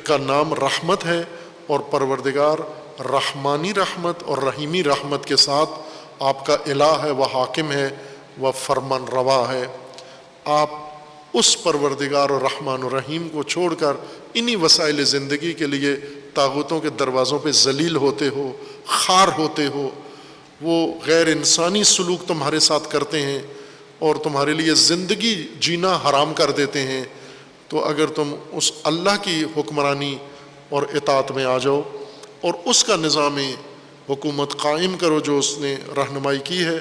کا نام رحمت ہے، اور پروردگار رحمانی رحمت اور رحیمی رحمت کے ساتھ آپ کا الہ ہے، وہ حاکم ہے، وہ فرمان روا ہے۔ آپ اس پروردگار اور رحمان و رحیم کو چھوڑ کر انہی وسائل زندگی کے لیے طاغوتوں کے دروازوں پہ ذلیل ہوتے ہو، خار ہوتے ہو، وہ غیر انسانی سلوک تمہارے ساتھ کرتے ہیں اور تمہارے لیے زندگی جینا حرام کر دیتے ہیں، تو اگر تم اس اللہ کی حکمرانی اور اطاعت میں آ جاؤ اور اس کا نظام حکومت قائم کرو جو اس نے رہنمائی کی ہے،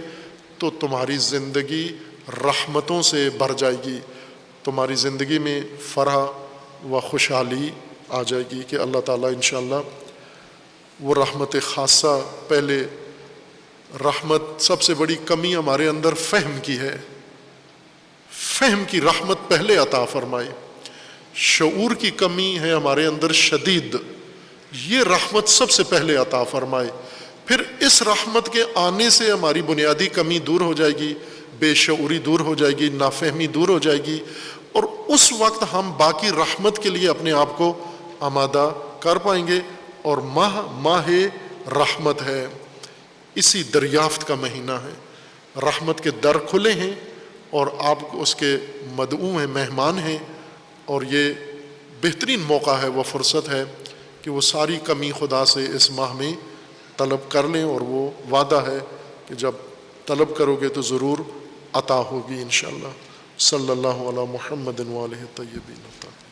تو تمہاری زندگی رحمتوں سے بھر جائے گی، تمہاری زندگی میں فرح و خوشحالی آ جائے گی کہ اللہ تعالیٰ انشاءاللہ وہ رحمت خاصہ، پہلے رحمت سب سے بڑی کمی ہمارے اندر فہم کی ہے، فہم کی رحمت پہلے عطا فرمائے، شعور کی کمی ہے ہمارے اندر شدید، یہ رحمت سب سے پہلے عطا فرمائے، پھر اس رحمت کے آنے سے ہماری بنیادی کمی دور ہو جائے گی، بے شعوری دور ہو جائے گی، نافہمی دور ہو جائے گی، اور اس وقت ہم باقی رحمت کے لیے اپنے آپ کو آمادہ کر پائیں گے، اور ماہ رحمت ہے، اسی دریافت کا مہینہ ہے، رحمت کے در کھلے ہیں اور آپ اس کے مدعو ہیں، مہمان ہیں، اور یہ بہترین موقع ہے، وہ فرصت ہے کہ وہ ساری کمی خدا سے اس ماہ میں طلب کر لیں، اور وہ وعدہ ہے کہ جب طلب کرو گے تو ضرور عطا ہوگی انشاءاللہ۔ صلی اللہ علی محمد و آلہ الطیبین الطاہرین۔